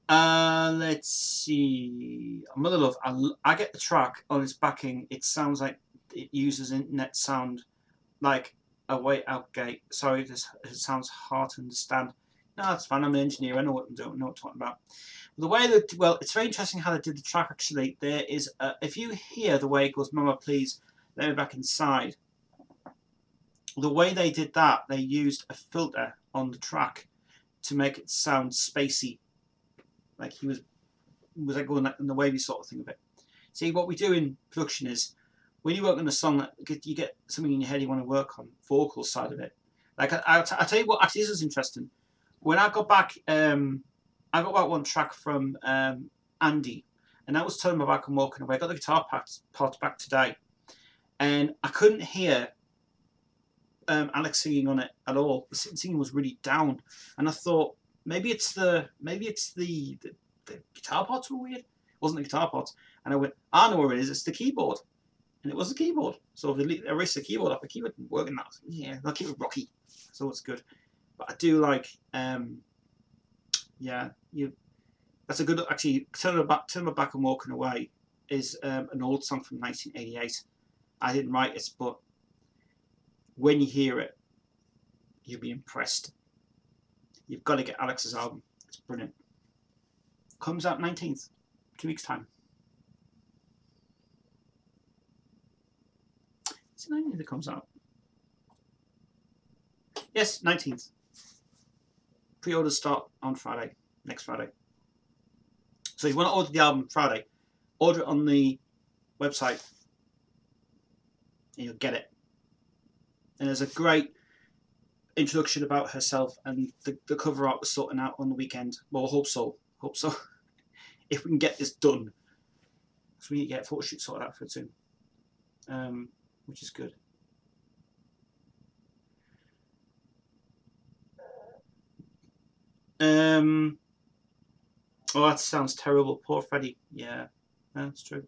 Let's see. Mother Love. I get the track on its backing. It sounds like it uses internet sound, like a way out gate. Sorry, it sounds hard to understand. No, that's fine. I'm an engineer. I know what I'm doing. I know what I'm talking about. The way that, well, it's very interesting how they did the track. Actually, there is if you hear the way it goes, "Mama, please let me back inside." The way they did that, they used a filter on the track to make it sound spacey, like he was like going in the wavy sort of thing of it. See, what we do in production is when you work on a song, you get something in your head you want to work on, vocal side of it. Like I'll tell you what. Actually, this is interesting. When I got back, I got back one track from Andy, and that was Turning My Back and Walking Away. I got the guitar part back today, and I couldn't hear Alex singing on it at all. The singing was really down, and I thought maybe it's the guitar parts were weird. It wasn't the guitar parts, and I went, I know where it is. It's the keyboard, and it was the keyboard. So if they erased the keyboard off, the keyboard didn't work in that. Yeah, they'll keep it rocky, so it's good. But I do like, yeah, that's a good. Actually, Turn My Back and Walking Away is an old song from 1988. I didn't write it, but when you hear it, you'll be impressed. You've got to get Alex's album. It's brilliant. Comes out 19th, 2 weeks' time. Is it 19th that comes out? Yes, 19th. Pre-orders start on Friday, next Friday. So if you want to order the album Friday, order it on the website and you'll get it. And there's a great introduction about herself, and the cover art was sorting out on the weekend. Well, I hope so. Hope so. If we can get this done. So we need to get a photo shoot sorted out for it soon. Which is good. Oh, that sounds terrible. Poor Freddie. Yeah, that's true.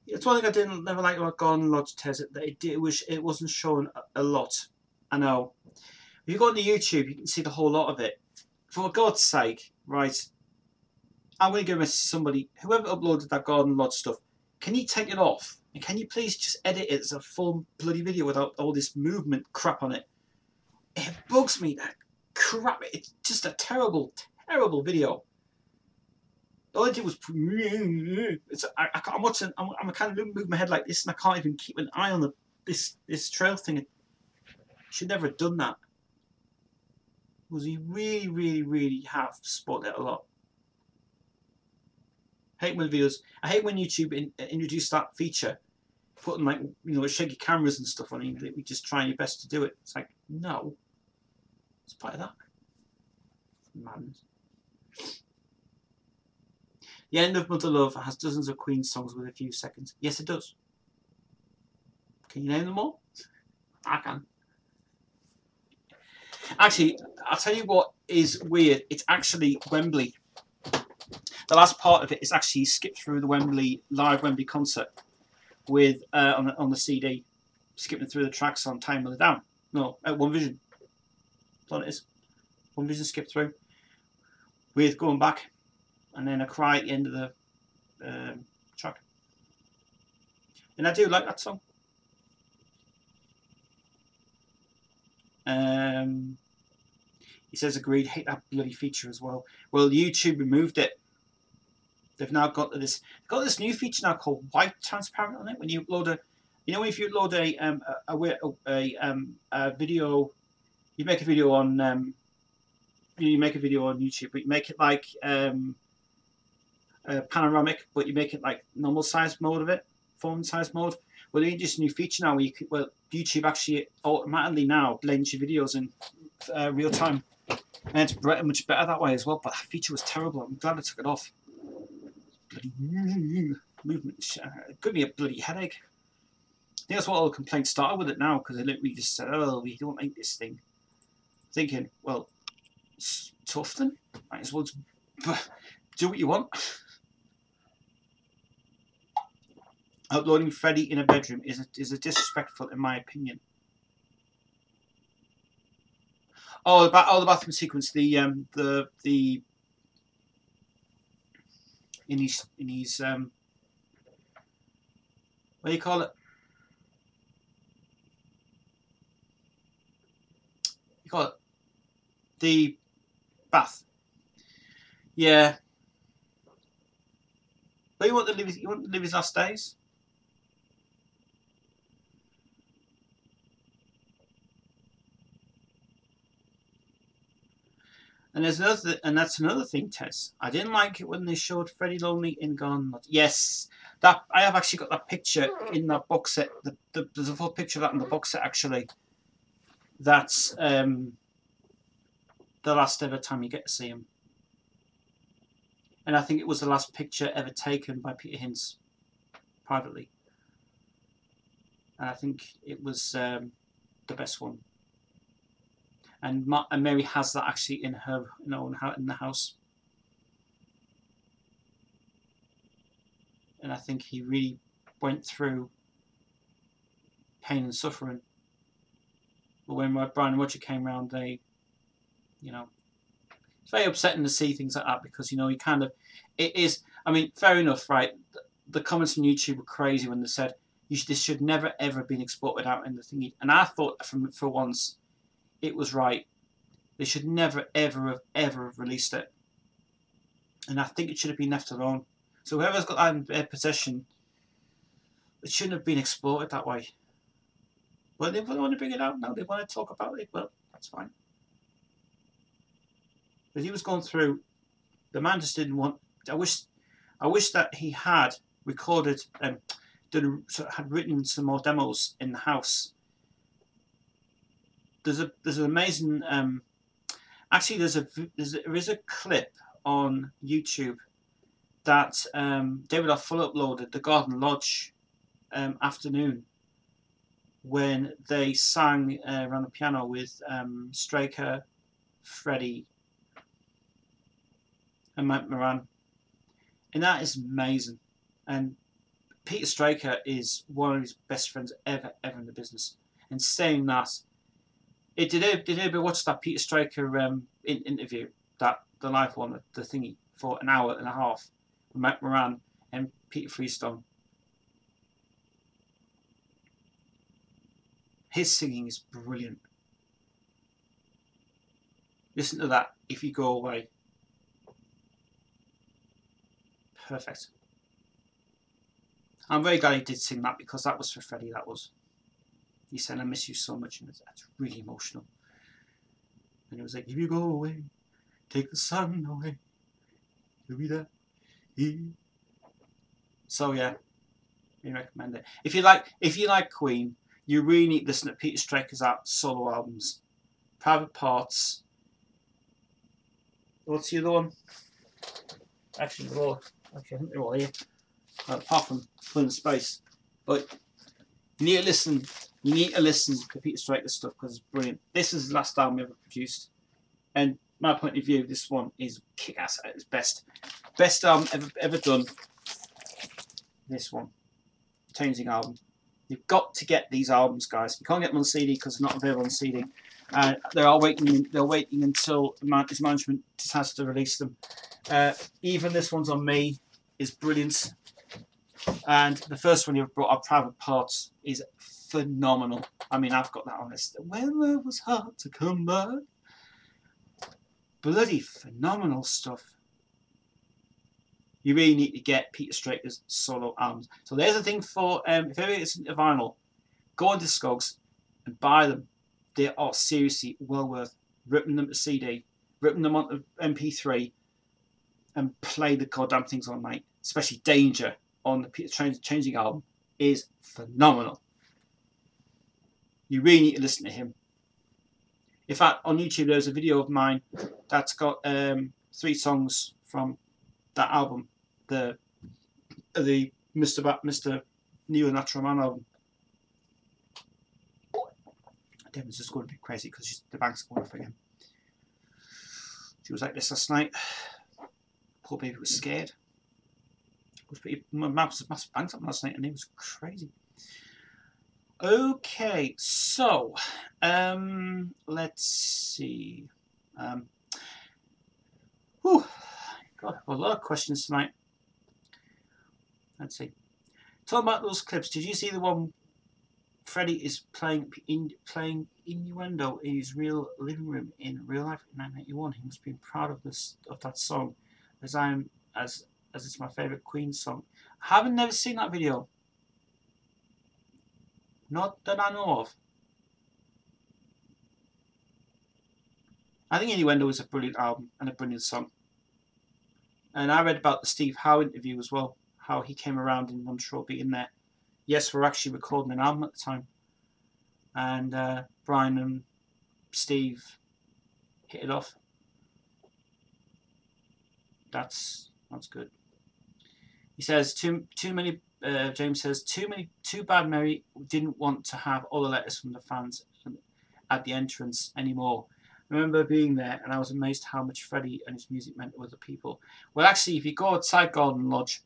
It's one thing I never liked about Gordon Lodge that it wasn't showing a lot. I know. If you go on the YouTube, you can see the whole lot of it. For God's sake, right? I'm going to give this to somebody, whoever uploaded that Gordon Lodge stuff. Can you take it off? And can you please just edit it as a full bloody video without all this movement crap on it? It bugs me, that crap. It's just a terrible, terrible video. All I did was, I'm watching. I'm kind of moving my head like this, and I can't even keep an eye on this trail thing. Should never have done that. Because he really, really, really have spotted it a lot. I hate when YouTube introduced that feature, putting like shaky cameras and stuff on it. We just try your best to do it. It's like, no, it's part of that madness. The end of Mother Love has dozens of Queen songs with a few seconds. Yes, it does. Can you name them all? I can. Actually, I'll tell you what is weird. It's actually Wembley. The last part of it is actually skipped through the live Wembley concert with on the CD, skipping through the tracks on Time Mother Down. No, One Vision. That's all it is. One Vision skipped through with Going Back, and then a cry at the end of the track. And I do like that song. He says agreed. Hate that bloody feature as well. Well, YouTube removed it. They've now got this new feature now called white transparent on it. When you upload if you upload a video, you make a video on YouTube, but you make it like panoramic, but you make it like normal size mode of it, phone size mode. Well, they introduced a new feature now where YouTube actually automatically now blends your videos in real time, and it's much better that way as well. But that feature was terrible. I'm glad I took it off. Bloody movement, it gave me a bloody headache. I think that's what all the complaints started with it now, because they literally just said, "Oh, we don't like this thing." Thinking, well, it's tough then. Might as well just do what you want. Uploading Freddie in a bedroom is a disrespectful, in my opinion. Oh, the bathroom sequence. The in his what do you call it? You call it the bath. Yeah. But you want to live his last days. And that's another thing, Tess. I didn't like it when they showed Freddie Lonely in Gone. Yes, that I have actually got that picture in that box set. There's a full picture of that in the box set actually. That's the last ever time you get to see him, and I think it was the last picture ever taken by Peter Hinds privately, and I think it was the best one. And Mary has that actually in the house, and I think he really went through pain and suffering. But when Brian and Roger came round, it's very upsetting to see things like that, because he kind of, it is. I mean, fair enough, right? The comments on YouTube were crazy when they said This should never ever have been exported out in the thingy. And I thought for once it was right. They should never ever have released it. And I think it should have been left alone. So whoever's got that in their possession, it shouldn't have been exported that way. Well, they want to bring it out now. They want to talk about it. Well, that's fine. But he was going through. The man just didn't want. I wish that he had recorded and had written some more demos in the house. There's an amazing. Actually, there is a clip on YouTube that David R. Full uploaded, the Garden Lodge afternoon, when they sang around the piano with Straker, Freddie, and Mike Moran, and that is amazing. And Peter Straker is one of his best friends ever in the business. And saying that, did anybody watch that Peter Straker interview, the live one, the thingy, for an hour and a half with Mike Moran and Peter Freestone? His singing is brilliant. Listen to that if you go away. Perfect. I'm very glad he did sing that, because that was for Freddie. That was. He said, "I miss you so much," and that's really emotional. And it was like, "If you go away, take the sun away. You'll be there." So yeah, we recommend it. If you like Queen, you really need to listen to Peter Straker's solo albums. Private Parts. What's the other one? Actually, I think they're all here. Apart from Fun Space. But you need to listen. You need to listen to Peter Straker's stuff, because it's brilliant. This is the last album ever produced, and my point of view, this one is kick-ass at its best. Best album ever done. This one, Changing album. You've got to get these albums, guys. You can't get them on CD because they're not available on CD. They're waiting until his management decides to release them. Even this one's on me is brilliant, and the first one you've brought up, Private Parts, is phenomenal. I mean, I've got that on this. When love was hard to come by. Bloody phenomenal stuff. You really need to get Peter Straker's solo albums. So there's a thing for if everybody gets into vinyl, go on Discogs and buy them. They are seriously well worth ripping them to CD, ripping them onto MP3, and play the goddamn things all night. Especially Danger on the Peter Changing album is phenomenal. You really need to listen to him. In fact, on YouTube there's a video of mine that's got 3 songs from that album, the Mr. Neo Natural Man album. Devin's just going a bit crazy because the bank's going off again. She was like this last night. Poor baby was scared. My massive banks up last night, and it was crazy. Okay, so let's see. God, a lot of questions tonight. Let's see. Talk about those clips. Did you see the one? Freddie is playing innuendo in his real living room in real life in 1981. He must be proud of that song, as it's my favourite Queen song. I haven't never seen that video. Not that I know of. I think Innuendo is a brilliant album and a brilliant song. And I read about the Steve Howe interview as well, how he came around in Montreal being there. Yes, we're actually recording an album at the time. And Brian and Steve hit it off. That's good. He says too many. James says too bad. Mary didn't want to have all the letters from the fans at the entrance anymore. I remember being there, and I was amazed how much Freddie and his music meant to other people. Well, actually, if you go outside Garden Lodge,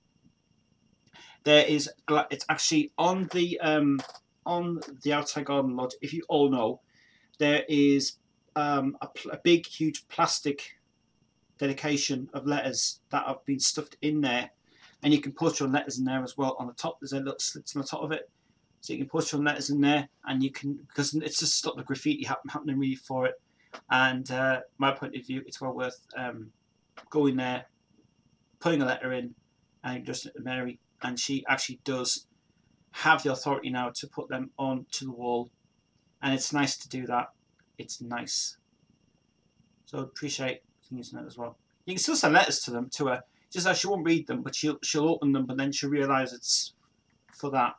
there is. It's actually on the outside Garden Lodge. If you all know, there is a big, huge plastic dedication of letters that have been stuffed in there, and you can put your letters in there as well. On the top, there's a little slits on the top of it, So you can post your letters in there, and you can, because it's just stop the graffiti happening really for it. And my point of view, it's well worth going there, putting a letter in, and just to Mary, and she actually does have the authority now to put them onto the wall, and it's nice to do that. It's nice. So I appreciate using that as well. You can still send letters to her, just that she won't read them, but she'll open them, but then she'll realise it's for that.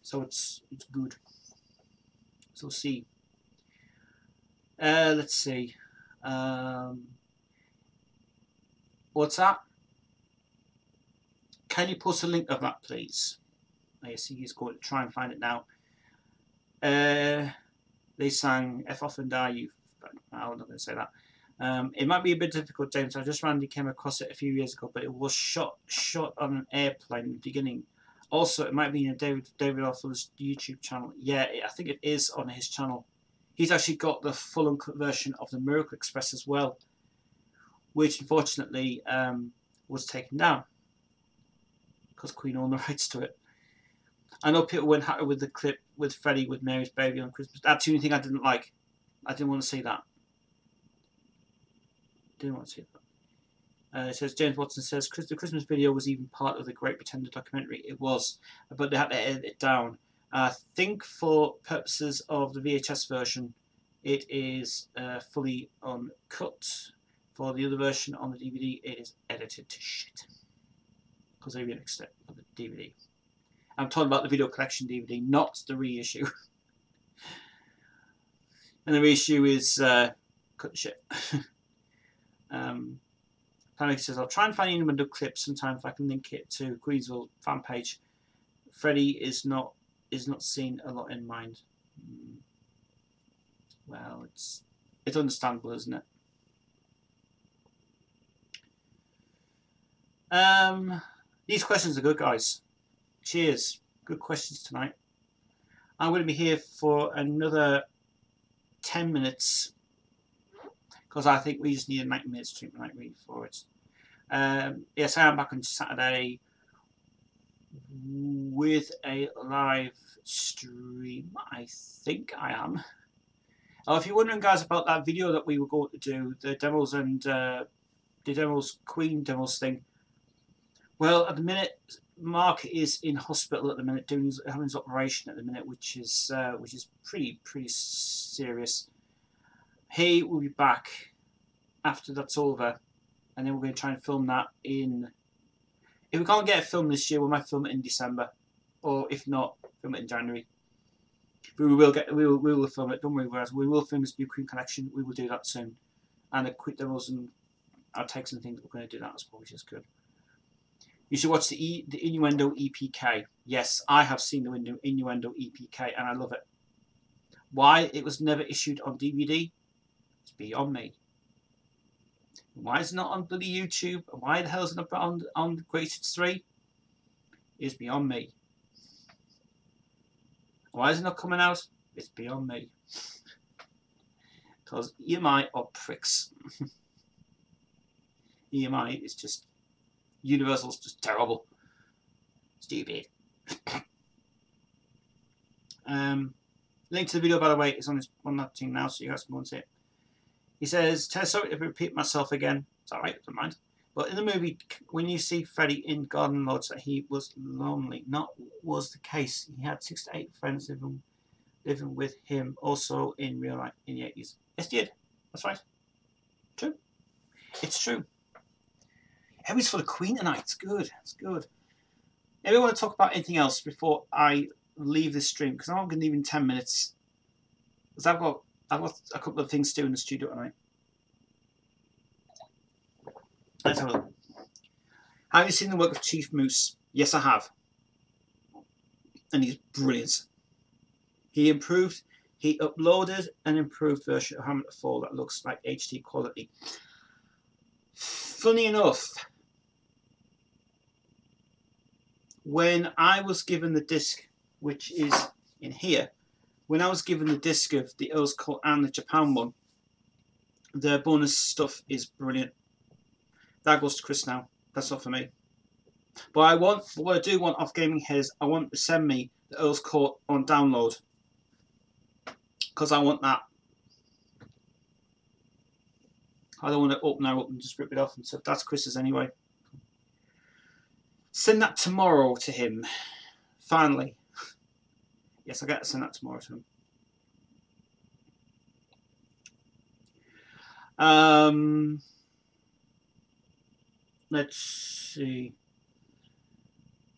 So it's good. So see. Let's see. What's that? Can you post a link of that, please? I see he's going to try and find it now. They sang F off and die, you. I'm not going to say that. It might be a bit difficult, James. I just randomly came across it a few years ago, but it was shot on an airplane in the beginning. Also, it might be in a David Arthur's YouTube channel. Yeah, I think it is on his channel. He's actually got the full uncut version of the Miracle Express as well, which unfortunately was taken down because Queen owned the rights to it. I know people went happy with the clip with Freddie with Mary's baby on Christmas. That's the only thing I didn't like. I didn't want to see that. Didn't want to see that. It says, James Watson says, the Christmas video was even part of the Great Pretender documentary. It was, but they had to edit it down. I think for purposes of the VHS version, it is fully uncut. For the other version on the DVD, it is edited to shit. Because they remixed it for the DVD. I'm talking about the video collection DVD, not the reissue. And the reissue is cut to shit. Panic says, I'll try and find innuendo clips sometime if I can link it to Queensville fan page. Freddie is not seen a lot in mind. Well, it's understandable, isn't it? These questions are good, guys. Cheers. Good questions tonight. I'm going to be here for another 10 minutes because I think we just need a 90-minute stream tonight really for it. Yes, I am back on Saturday with a live stream. I think I am. Oh, if you're wondering, guys, about that video that we were going to do, the demos and the demos, Queen demos thing. Well, at the minute, Mark is in hospital at the minute, having his operation at the minute, which is pretty serious. He will be back after that's over, and then we're going to try and film that in. If we can't get it filmed this year, we might film it in December, or if not, film it in January. But we will film it. Don't worry, whereas we will film this new Queen collection. We will do that soon, and the quick demos and outtakes and things. We're going to do that as well, which is good. You should watch the Innuendo EPK. Yes, I have seen the Innuendo EPK, and I love it. Why it was never issued on DVD is beyond me. Why is it not on bloody YouTube? And why the hell is it not on Greatest Hits 3? Is beyond me. Why is it not coming out? It's beyond me. Because EMI are pricks. EMI is just... Universal's just terrible. Stupid. Link to the video, by the way, is on that thing now, so you guys can go and see it. He says, sorry to repeat myself again. It's alright, don't mind. But in the movie, when you see Freddie in Garden Lodge, that he was lonely. Not was the case. He had 6 to 8 friends living with him, also in real life in the 80s. Yes, he did. That's right. True. It's true. Everybody's for the Queen tonight. It's good. It's good. If you want to talk about anything else before I leave this stream, because I'm going to leave in 10 minutes, because I've got a couple of things to do in the studio tonight. Let's have a look. Have you seen the work of Chief Moose? Yes, I have. And he's brilliant. He uploaded an improved version of Hamlet Fall that looks like HD quality. Funny enough, when I was given the disc, which is in here, when I was given the disc of the Earl's Court and the Japan one, the bonus stuff is brilliant. That goes to Chris now. That's not for me. But what I do want off Gaming Heads, I want to send me the Earl's Court on download. Because I want that. I don't want to open that up and just rip it off and stuff. That's Chris's anyway. Send that tomorrow to him. Finally. Yes, I get to send that tomorrow to him. Let's see.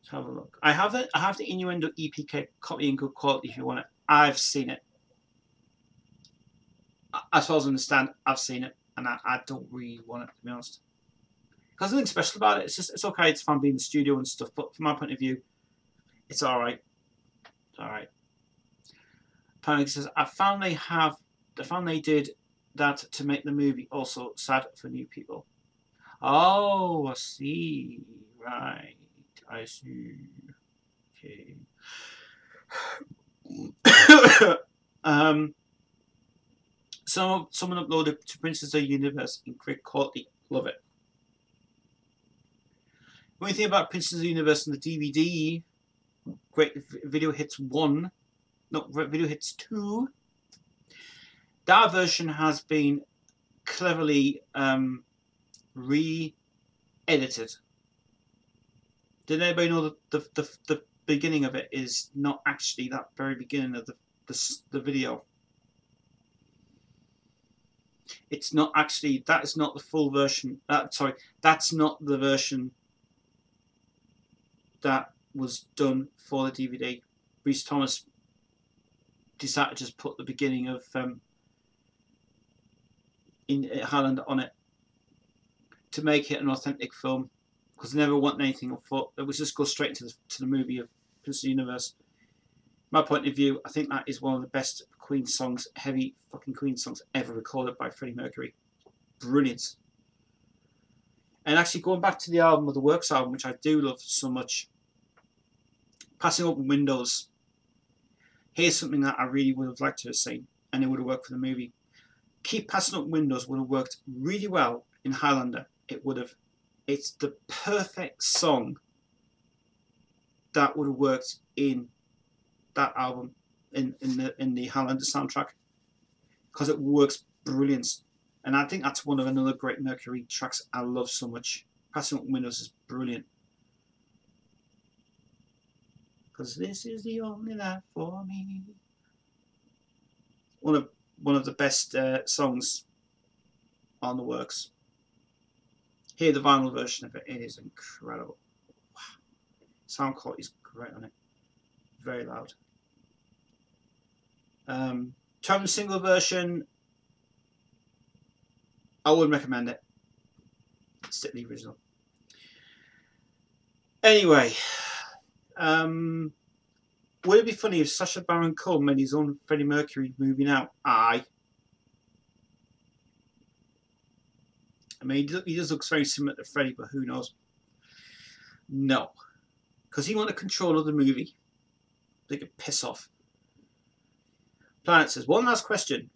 Let's have a look. I have the Innuendo EPK copy in good quality if you want it. I've seen it. As far as I understand, I've seen it, and I don't really want it, to be honest. Because nothing special about it. It's okay. It's fun being in the studio and stuff, but from my point of view, it's all right. It's all right. Panic says, I found they did that to make the movie also sad for new people. Oh, I see. Right. I see. Okay. Someone uploaded to Princess of the Universe in great quality. Love it. The only thing about Princess of the Universe and the DVD, Great Video Hits 1, not Video Hits 2, that version has been cleverly re-edited. Did anybody know that the beginning of it is not actually that very beginning of the video? It's not actually, that is not the full version. Sorry, that's not the version that was done for the DVD. Rhys Thomas decided to just put the beginning of in Highlander on it to make it an authentic film, because they never want anything for it was just go straight to the movie of Prince of the Universe. My point of view, I think that is one of the best Queen songs, heavy fucking Queen songs ever recorded by Freddie Mercury. Brilliant. And actually going back to the album, of the Works album, which I do love so much, Passing Open Windows, here's something that I really would have liked to have seen, and it would have worked for the movie. Keep Passing Open Windows would have worked really well in Highlander. It would have. It's the perfect song that would have worked in that album, in the Highlander soundtrack, because it works brilliant. And I think that's one of another great Mercury tracks I love so much. Passing Open Windows is brilliant. Because this is the only life for me. One of the best songs on the Works. Hear the vinyl version of it. It is incredible. Wow. Sound quality is great on it. Very loud. Traveling single version, I wouldn't recommend it. Stick to the original. Anyway, would it be funny if Sacha Baron Cohen made his own Freddie Mercury movie now? Aye. I mean, he does look very similar to Freddie, but who knows? No. Because he wanted control of the movie. They could piss off. Planet says, one last question.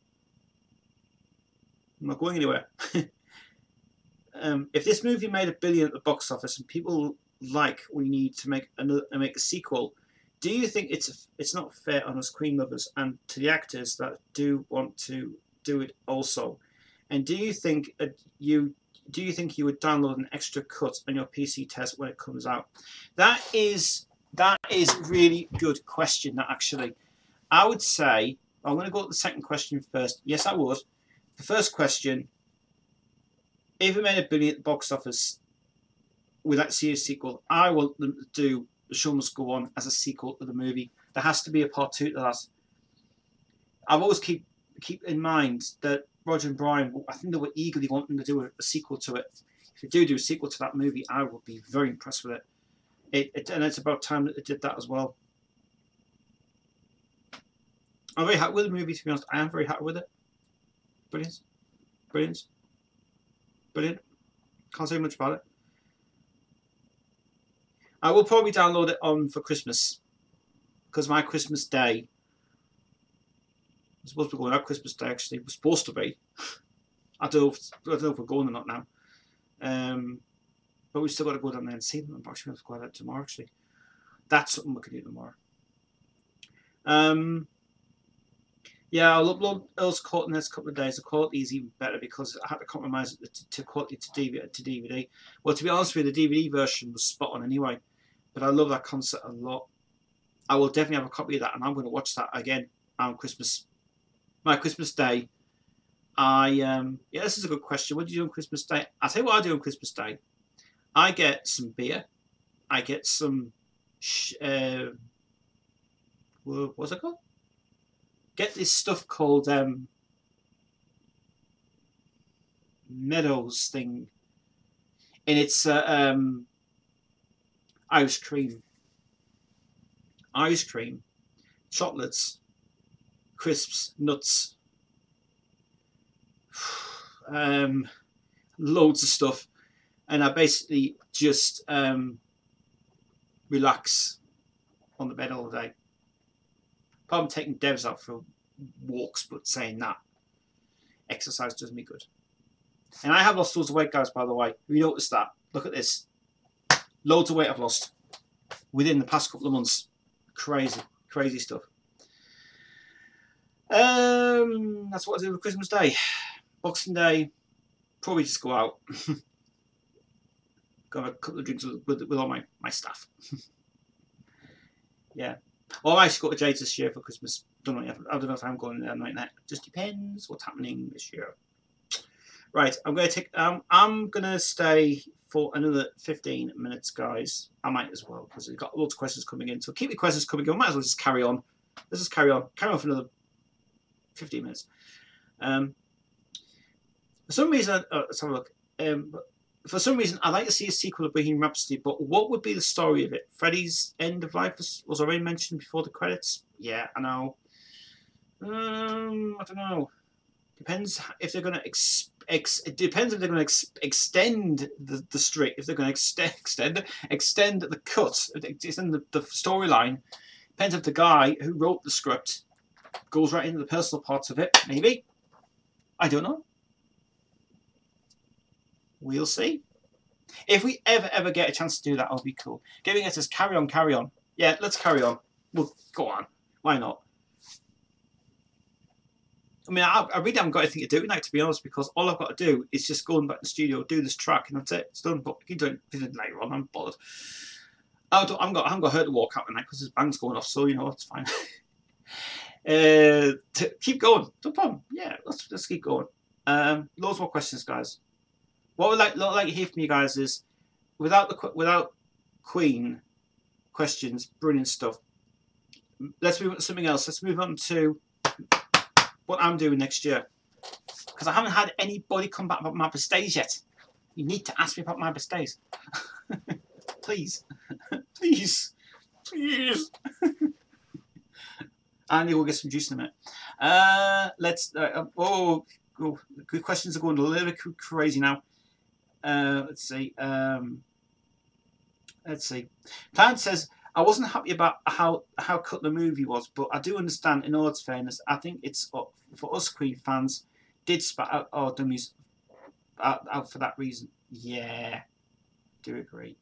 I'm not going anywhere. If this movie made $1 billion at the box office and people like we need to make a sequel, do you think it's not fair on us Queen lovers and to the actors that do want to do it also? And do you think you would download an extra cut on your PC test when it comes out? That is really good question. That actually, I would say I'm going to go to the second question first. Yes, I would. The first question: if it made $1 billion at the box office with that series sequel, I want them to do The Show Must Go On as a sequel to the movie. There has to be a part 2 to that. I've always keep in mind that Roger and Brian, I think they were eagerly wanting to do a sequel to it. If they do a sequel to that movie, I would be very impressed with it. And it's about time that they did that as well. I'm very happy with the movie, to be honest. I am very happy with it. Brilliant. Brilliant. Brilliant. Can't say much about it. I will probably download it on for Christmas, because my Christmas day, I'm supposed to be going out Christmas Day actually. We're supposed to be. I don't know if we're going or not now. But we've still got to go down there and see them. I'm actually going to go out tomorrow, actually. That's something we can do tomorrow. Yeah, I'll upload Earl's Court in the next couple of days. The quality is even better because I had to compromise to quality to DVD. Well, to be honest with you, the DVD version was spot on anyway. But I love that concert a lot. I will definitely have a copy of that, and I'm going to watch that again on Christmas. My Christmas Day. Yeah, this is a good question. What do you do on Christmas Day? I'll tell you what I do on Christmas Day. I get some beer. I get some. What's it called? Get this stuff called Meadows thing, and it's ice cream, chocolates, crisps, nuts, loads of stuff, and I basically just relax on the bed all day. I'm taking Devs out for walks, but saying that, exercise does me good. And I have lost loads of weight, guys, by the way. Have you noticed that? Look at this. Loads of weight I've lost within the past couple of months. Crazy, crazy stuff. That's what I do for Christmas Day. Boxing Day, probably just go out. Go have a couple of drinks with all my staff. Yeah. Well, I should go to Jade's this year for Christmas. I don't know if I'm going there right now. Just depends what's happening this year. Right, I'm going to stay for another 15 minutes, guys. I might as well because we've got lots of questions coming in. So keep your questions coming in. Might as well just carry on. Let's just carry on. Carry on for another 15 minutes. For some reason, let's have a look. For some reason, I'd like to see a sequel of Bohemian Rhapsody, but what would be the story of it? Freddie's end of life was already mentioned before the credits. Yeah, I know. I don't know. Depends if they're going to it depends if they're going to extend the streak. If they're going to extend the cut, extend the storyline. Depends if the guy who wrote the script goes right into the personal parts of it. Maybe. I don't know. We'll see. If we ever get a chance to do that, it'll be cool. Giving it as carry on. Yeah, let's carry on. Well, go on. Why not? I mean, I really haven't got anything to do tonight, to be honest, because all I've got to do is just go back to the studio, do this track, and that's it. It's done. But you can do it later on. I'm bothered. I haven't got her to walk out tonight because his band's going off, so you know it's fine. Keep going. No problem. Yeah, let's keep going. Loads more questions, guys. What I'd like to hear from you guys is, without Queen questions, brilliant stuff. Let's move on to something else. Let's move on to what I'm doing next year, because I haven't had anybody come back about my birthdays yet. You need to ask me about my birthdays, please, please. And we'll get some juice in a minute. Good questions are going a little bit crazy now. Let's see. Plant says, I wasn't happy about how cut the movie was, but I do understand, in all its fairness, I think it's for us Queen fans did spat out our dummies out for that reason. Yeah, do agree.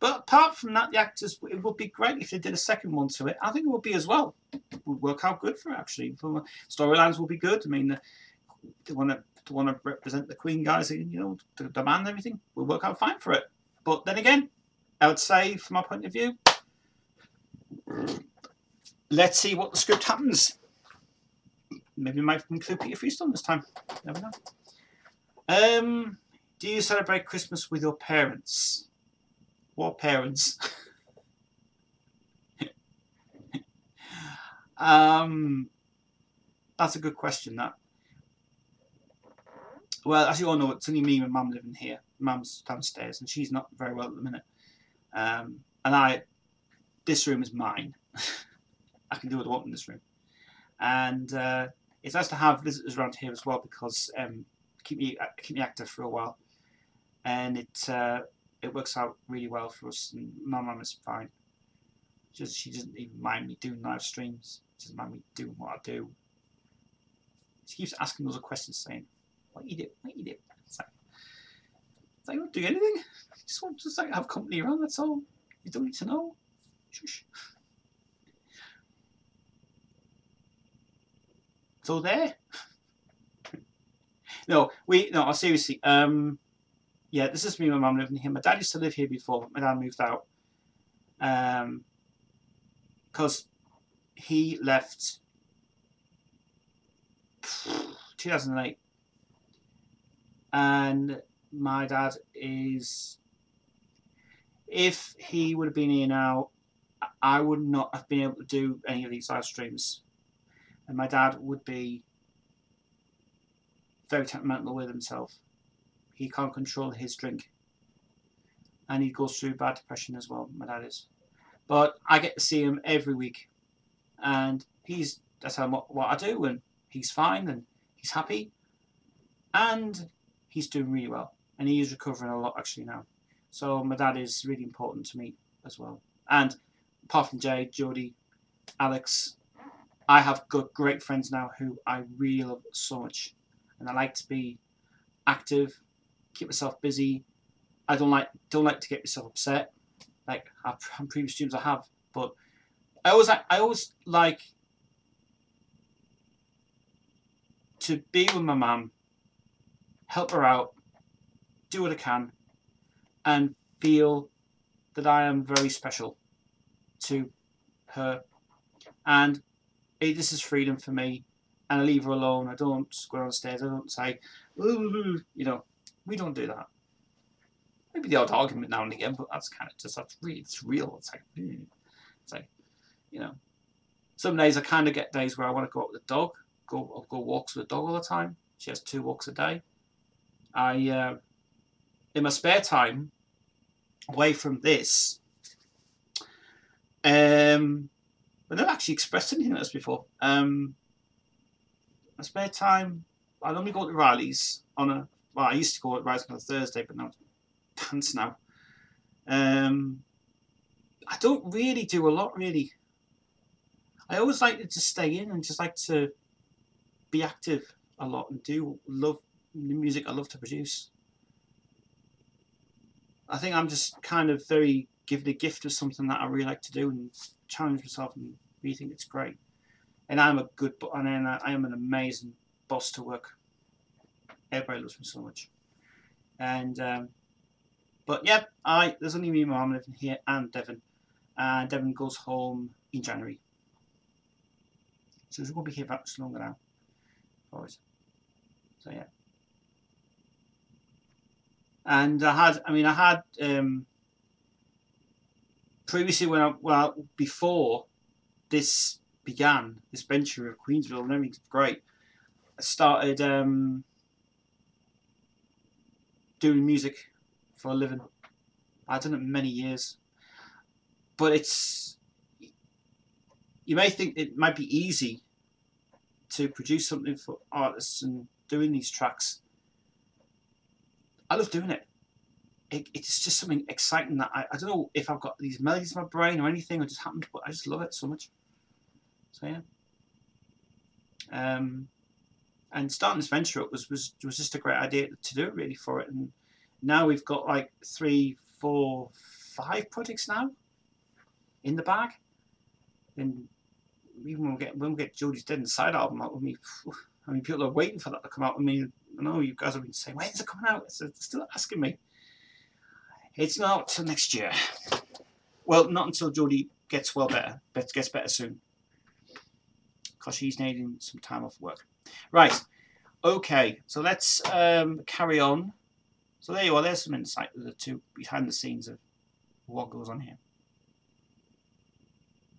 But apart from that, the actors, it would be great if they did a second one to it. I think it would be as well. It would work out good for it, actually. Storylines will be good. I mean, they want to represent the Queen guys, you know, the demand and everything. Will work out fine for it. But then again, I would say, from my point of view, let's see what the script happens. Maybe we might include Peter Freestone this time. Never know. Do you celebrate Christmas with your parents? What parents? That's a good question, that. Well, as you all know, it's only me and Mum living here. Mum's downstairs, and she's not very well at the minute. And this room is mine. I can do what I want in this room. And it's nice to have visitors around here as well, because keep me active for a while. And it works out really well for us. And my mum is fine. She doesn't even mind me doing live streams. She doesn't mind me doing what I do. She keeps asking those questions, saying, "What you do? What you do?" It's like, I don't do anything. just want to like have company around. That's all. You don't need to know. Shush. So there. No, seriously. Yeah, this is me and my mum living here. My dad used to live here before my dad moved out. Because he left 2008. And my dad is, if he would have been here now, I would not have been able to do any of these live streams. And my dad would be very temperamental with himself. He can't control his drink. And he goes through bad depression as well, my dad is. But I get to see him every week. And I tell him what I do, and he's fine, and he's happy. And he's doing really well. And he is recovering a lot actually now. So my dad is really important to me as well. And apart from Jade, Jodie, Alex, I have got great friends now who I really love so much. And I like to be active, keep myself busy. I don't like to get myself upset, like on previous streams I have. But I always like to be with my mum, help her out, do what I can, and feel that I am very special to her. And this is freedom for me. And I leave her alone. I don't go downstairs. I don't say, ooh, you know, we don't do that. Maybe the odd argument now and again, but that's kind of just, it's real. It's like, you know, some days I kind of get days where I want to go out with the dog, go walks with the dog all the time. She has 2 walks a day. In my spare time, away from this, I've never actually expressed anything like this before. My spare time, I normally go to Riley's I used to go to Riley's on a Thursday, but now it's pants now. I don't really do a lot, really. I always like to just stay in and just like to be active a lot and love the music I love to produce. I think I'm just kind of very given a gift of something that I really like to do and challenge myself and really think it's great. And I am an amazing boss to work. Everybody loves me so much. And but yeah, there's only me and my mum living here and Devon. And Devon goes home in January. So we won't be here for much longer now. Always. So yeah. And I had previously before this began, this venture of Queensville and everything's great, I started doing music for a living. I've done it many years, but you may think it might be easy to produce something for artists and doing these tracks. I love doing it. It's just something exciting that I don't know if I've got these melodies in my brain or anything, or just happened, but I just love it so much. So yeah. And starting this venture up was just a great idea to do it really for it. And now we've got like 3, 4, 5 projects now in the bag. And even when we get Jodie's Dead Inside album out with me, people are waiting for that to come out. I mean, I know you guys have been saying, when's it coming out? They're still asking me. It's not till next year. Well, not until Jodie gets gets better soon. Because she's needing some time off work. Right. Okay. So let's carry on. So there you are. There's some insight to the 2 behind the scenes of what goes on here.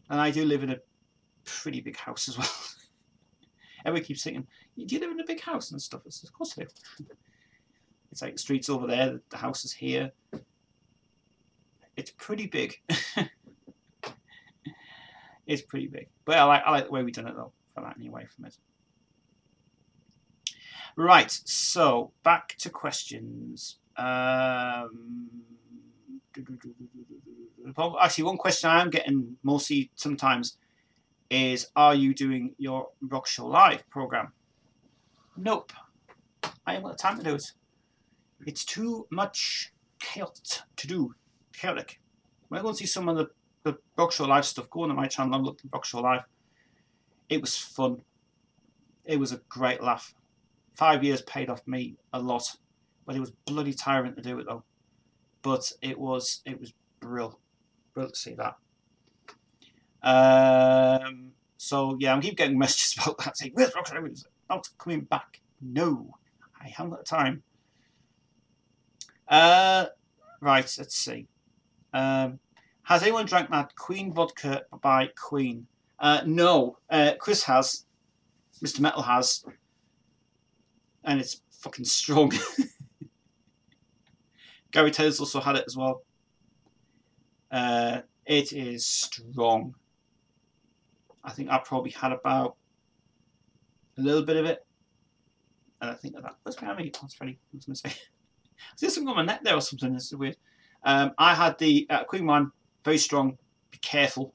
And I do live in a pretty big house as well. Everyone keeps saying, do you live in a big house and stuff? Of course I do. It's like the street's over there. The house is here. It's pretty big. It's pretty big. But I like the way we've done it, though, for that anyway from it. Right, so back to questions. Actually, one question I am getting mostly sometimes is, are you doing your Rock Show Live program? Nope. I haven't got the time to do it. It's too much chaotic. When I go and see some of the Rock Show Live stuff, go on to my channel and look at Rock Show Live. It was fun. It was a great laugh. 5 years paid off me a lot, but it was bloody tiring to do it though. But it was brilliant. Brilliant to see that. So yeah, I keep getting messages about that saying, "Where's Rock Show? It's not coming back." No, I haven't got the time. Right, let's see. Has anyone drank that Queen vodka by Queen? No. Chris has. Mr. Metal has. And it's fucking strong. Gary Taylor's also had it as well. It is strong. I think I probably had about a little bit of it. And I think that was behind me. That's funny. I was going to say. Is there something on my neck there or something? This is weird. I had the Queen one. Very strong. Be careful.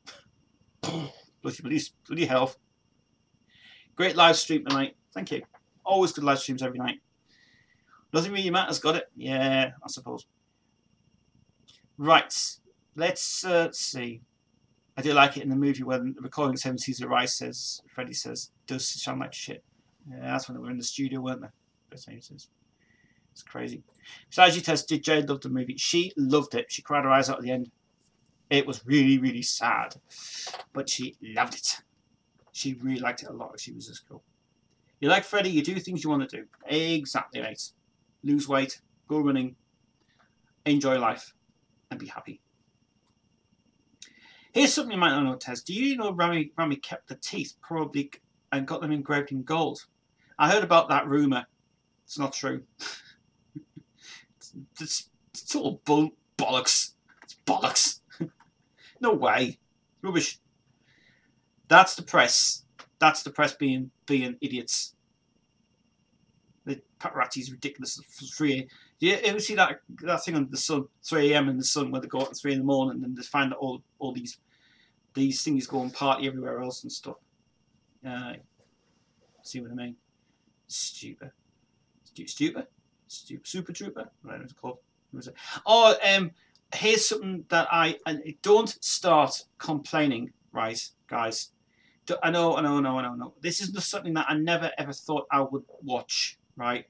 bloody health. Great live stream tonight. Thank you. Always good live streams every night. Nothing really matters. Got it? Yeah, I suppose. Right. Let's see. I do like it in the movie when the recording of 7 Seas of Rice says, Freddie says, does sound like shit. Yeah, that's when they were in the studio, weren't they? It's crazy. Besides, Jade, did Jade love the movie? She loved it. She cried her eyes out at the end. It was really, really sad. But she loved it. She really liked it a lot. She was just cool. You like Freddie, you do things you want to do. Exactly, mate. Lose weight, go running, enjoy life, and be happy. Here's something you might not know, Tez. Do you know Rami kept the teeth probably and got them engraved in gold? I heard about that rumour. It's not true. It's all bollocks. It's bollocks. No way. Rubbish. That's the press. That's the press being idiots. The paparazzi's ridiculous. 3 a.m. Do you ever see that thing on the Sun, 3 a.m. in the Sun, where they go out at 3 in the morning and they find that all these things go and party everywhere else and stuff? See what I mean? Stupid. Super Trooper. Whatever it's called. What was it? Oh, here's something that don't start complaining, right, guys? I know. This is just something that I never ever thought I would watch, right?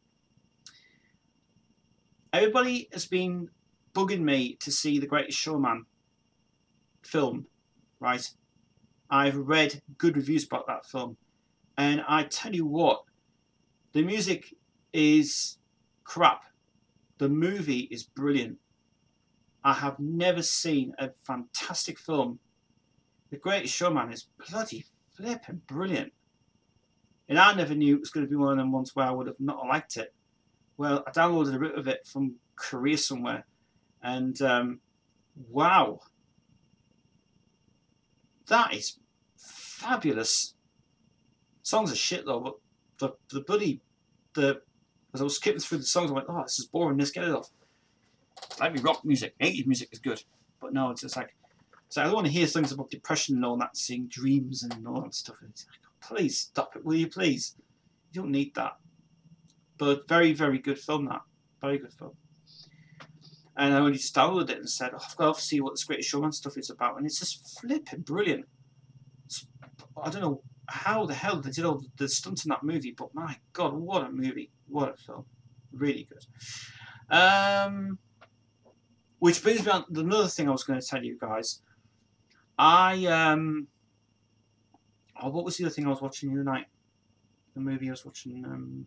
Everybody has been bugging me to see The Greatest Showman film, right? I've read good reviews about that film, and I tell you what, the music is crap. The movie is brilliant. I have never seen a fantastic film. The Greatest Showman is bloody flipping brilliant. And I never knew it was going to be one of them ones where I would have not liked it. Well, I downloaded a bit of it from Korea somewhere, and wow, that is fabulous. Songs are shit though, but as I was skipping through the songs, I went, oh, this is boring. Let's get it off. Like me rock music, 80s music is good, but no, it's just like, so I don't want to hear things about depression and all that, seeing dreams and all that stuff. It's like, please stop it, will you please? You don't need that. But very, very good film, that. Very good film. And I only just downloaded it and said, oh, I've got to see what this Greatest Showman stuff is about. And it's just flipping brilliant. I don't know how the hell they did all the stunts in that movie, but my God, what a movie. What a film. Really good. Which brings me on to another thing I was going to tell you guys. what was the other thing I was watching the other night? The movie I was watching.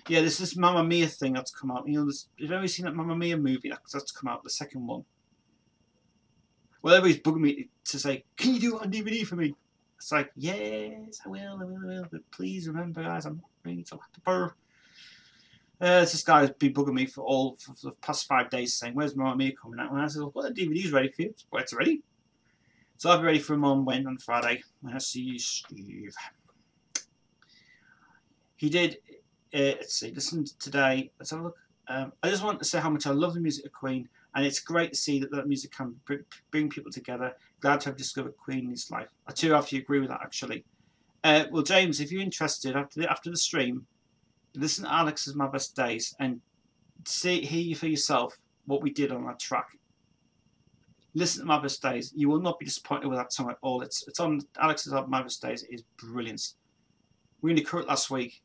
Yeah, there's this Mamma Mia thing that's come out. You know, you've ever seen that Mamma Mia movie that's come out, the second one? Well, everybody's bugging me to say, can you do it on DVD for me? It's like, yes, I will. But please remember, guys, I'm not really so happy. This guy's been bugging me for the past 5 days saying, where's Mamma Mia coming out? And I said, well, the DVD's ready for you. Well, it's ready. So I'll be ready for him on Friday. I see you, Steve. He did, let's see, listen today. Let's have a look. I just want to say how much I love the music of Queen, and it's great to see that music can bring people together. Glad to have discovered Queen in his life. I too have to agree with that, actually. Well, James, if you're interested, after the stream, listen to Alex's My Best Days, and hear for yourself what we did on that track. Listen to Marvelous Days. You will not be disappointed with that song at all. It's on Alex's album Marvelous Days. It is brilliant. We only covered it last week.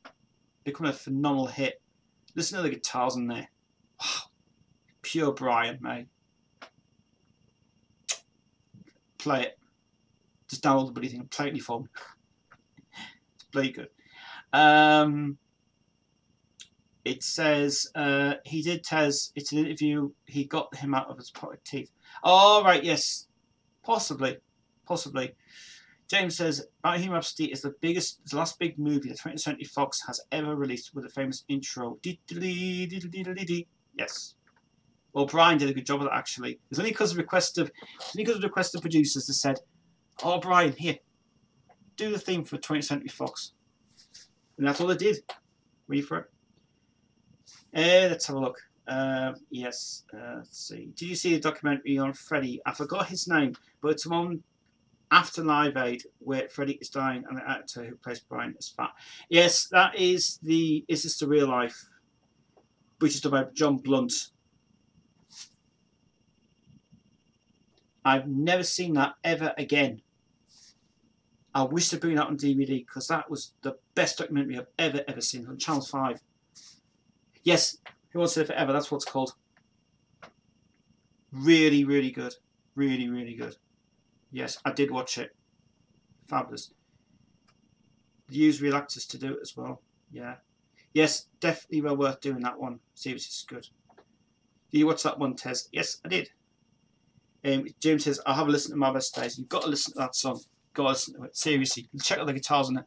Becoming a phenomenal hit. Listen to the guitars in there. Wow. Pure Brian, mate. Play it. Just download the bloody thing and play it on your phone. It's bloody good. It says he did Tez. It's an interview. He got him out of his potted teeth. Oh, right, yes. Possibly. James says Bohemian Rhapsody is the last big movie that 20th Century Fox has ever released with a famous intro. Yes. Well, Brian did a good job of that, actually. It was only because of the request of producers that said, "Oh, Brian, here, do the theme for 20th Century Fox," and that's all they did. Read for it. Let's have a look. Yes. Let's see. Did you see the documentary on Freddie? I forgot his name, but it's one after Live Aid where Freddie is dying and the actor who plays Brian is fat. Yes, that is the Is This the Real Life? Which is about John Blunt. I've never seen that ever again. I wish they'd bring that on DVD because that was the best documentary I've ever seen on Channel 5. Yes, Who Wants to Live Forever, that's what it's called. Really, really good. Really, really good. Yes, I did watch it. Fabulous. They use real actors to do it as well. Yeah. Yes, definitely well worth doing that one. Seriously, it's good. Did you watch that one, Tez? Yes, I did. James says, I'll have a listen to Marvelous Days. You've got to listen to that song. Got to listen to it. Seriously. Check out the guitars on it.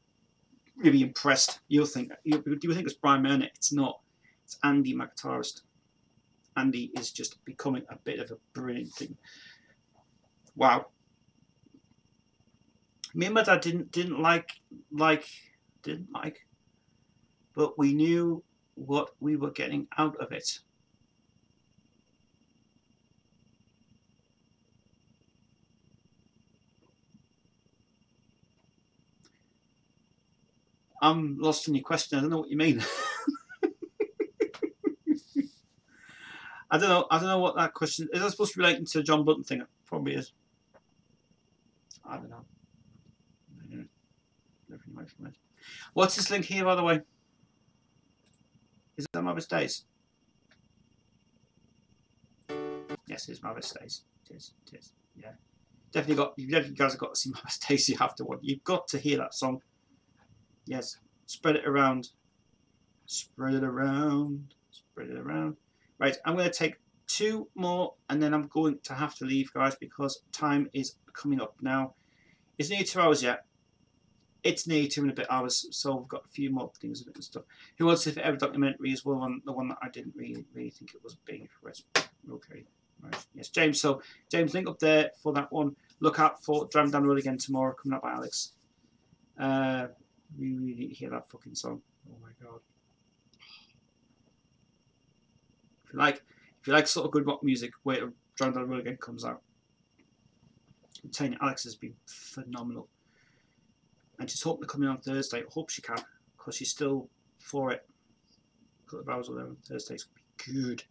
Really impressed. You'll think it's Brian Merner. It's not. It's Andy, my guitarist. Andy is just becoming a bit of a brilliant thing. Wow. Me and my dad didn't like, but we knew what we were getting out of it. I'm lost in your question. I don't know what you mean. I don't know what that question is. That supposed to be relating to the John Blunt thing? It probably is. I don't know. What's this link here, by the way? Is that Marvelous Days? Yes, it is Marvelous Days. It is. Yeah. You guys have got to see Marvelous Days. You have to watch. You've got to hear that song. Yes. Spread it around. Spread it around. Spread it around. Right, I'm going to take 2 more and then I'm going to have to leave, guys, because time is coming up now. It's nearly 2 hours yet. It's nearly 2 and a bit hours, so we've got a few more things and stuff. Who Wants to Live Forever documentary is the one that I didn't really think it was being for. Okay, right. Yes, James. So, James, link up there for that one. Look out for Driving Down the Road Again tomorrow, coming up by Alex. We really need to hear that fucking song. Oh my god. If you like sort of good rock music, wait till Driving Down the Road Again comes out. I'm telling you, Alex has been phenomenal. And she's hoping to come in on Thursday. I hope she can, because she's still for it. A couple of hours or whatever on Thursday. It's going to be good.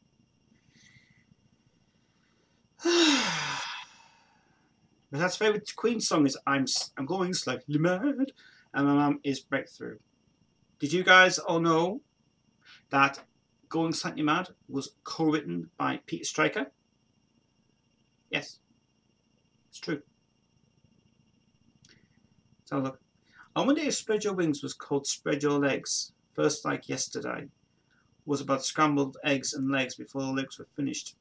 My dad's favourite Queen song is I'm Going Slightly Mad, and my mum is Breakthrough. Did you guys all know that Going Slightly Mad was co-written by Peter Stryker? Yes, it's true. So look, I wonder if Spread Your Wings was called Spread Your Legs. First Like Yesterday was about scrambled eggs and legs before the legs were finished.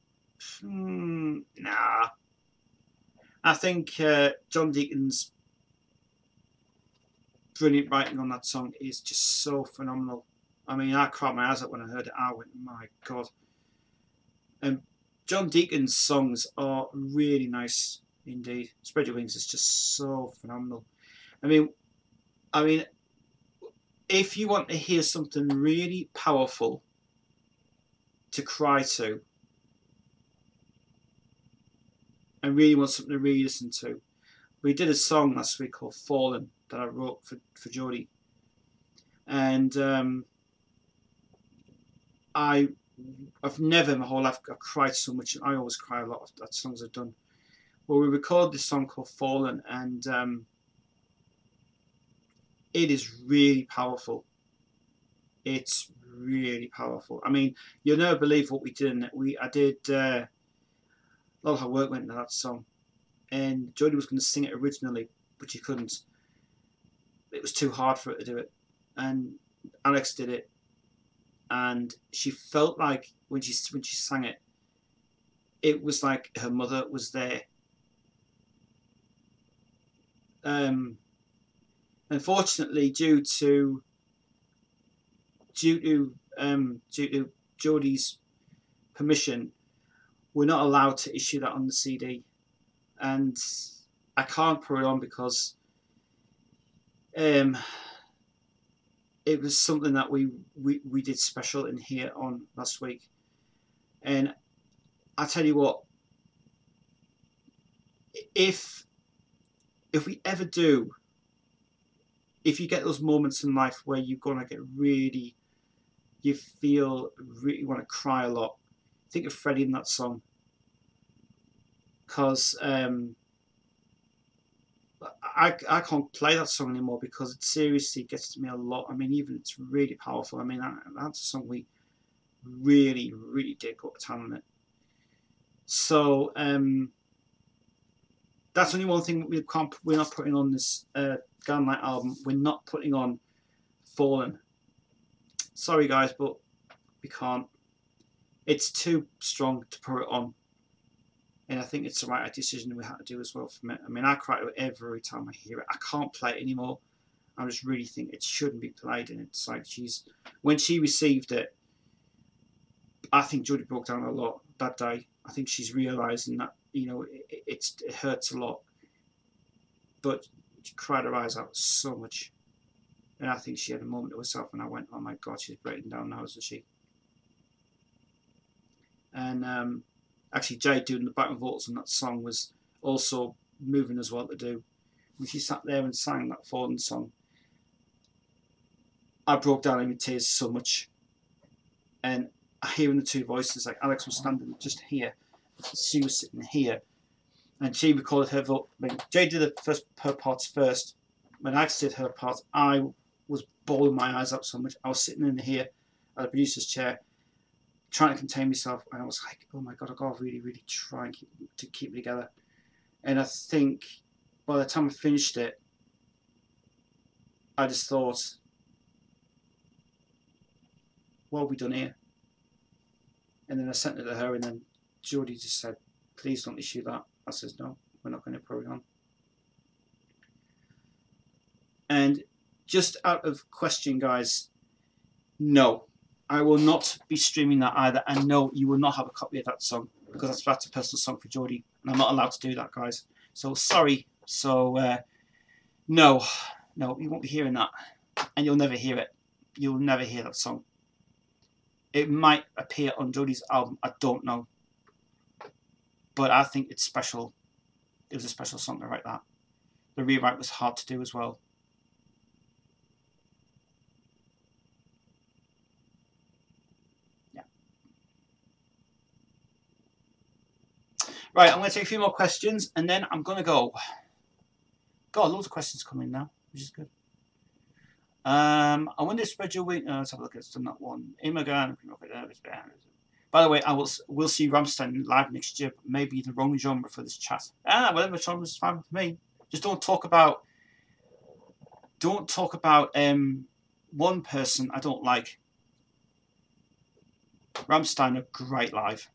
Nah. I think John Deacon's brilliant writing on that song is just so phenomenal. I mean, I cried my eyes out when I heard it. I went, my God. And John Deacon's songs are really nice indeed. Spread Your Wings is just so phenomenal. I mean, if you want to hear something really powerful to cry to, and really want something to really listen to, we did a song last week called Fallen that I wrote for Jodie. And I I've never in my whole life I've cried so much. I always cry a lot of that songs I've done. Well, we recorded this song called Fallen, and it is really powerful. It's really powerful. I mean, you'll never believe what we did. I did a lot of hard work went into that song, and Jodie was going to sing it originally, but she couldn't. It was too hard for her to do it, and Alex did it, and she felt like when she sang it, it was like her mother was there. Unfortunately, due to Jodie's permission, we're not allowed to issue that on the CD, and I can't put it on because it was something that we did special in here on last week. And I tell you what, if we ever do, if you get those moments in life where you're gonna get really, you feel really want to cry a lot, think of Freddie in that song, because I can't play that song anymore because it seriously gets to me a lot. I mean, even it's really powerful. I mean, that's a song we really did go to town on it. So that's only one thing we're not putting on this Gun Light album. We're not putting on Fallen. Sorry guys, but we can't. It's too strong to put it on. And I think it's the right decision we had to do as well from it. I mean, I cry to it every time I hear it. I can't play it anymore. I just really think it shouldn't be played. And it's like when she received it, I think Jodie broke down a lot that day. I think she's realising that, you know, it hurts a lot. But she cried her eyes out so much. And I think she had a moment to herself and I went, oh my God, she's breaking down now, isn't she? And actually, Jade doing the backing vocals on that song was also moving as well to do. When she sat there and sang that Fallen song, I broke down in tears so much. And hearing the two voices, like Alex was standing just here, she was sitting here, and she recorded her vote. I mean, Jade did her parts first. When Alex did her part, I was bawling my eyes out so much. I was sitting in here at the producer's chair, trying to contain myself, and I was like, oh my God, I've got to really try and keep it together. And I think by the time I finished it, I just thought, what have we done here? And then I sent it to her, and then Jodie just said, please don't issue that. I says, no, we're not going to put it on. And just out of question, guys, no, I will not be streaming that either. And no, you will not have a copy of that song because that's a personal song for Jodie, and I'm not allowed to do that, guys. So sorry. So no, you won't be hearing that, and you'll never hear it. You'll never hear that song. It might appear on Jodie's album. I don't know, but I think it's special. It was a special song to write that. The rewrite was hard to do as well. Right, I'm going to take a few more questions and then I'm going to go. God, loads of questions coming now, which is good. I wonder if spread your wings. Let's have a look at that one. Imogen. By the way, we'll see Rammstein live next year, but maybe the wrong genre for this chat. Whatever genre is fine for me. Just don't talk about one person I don't like. Rammstein are great live.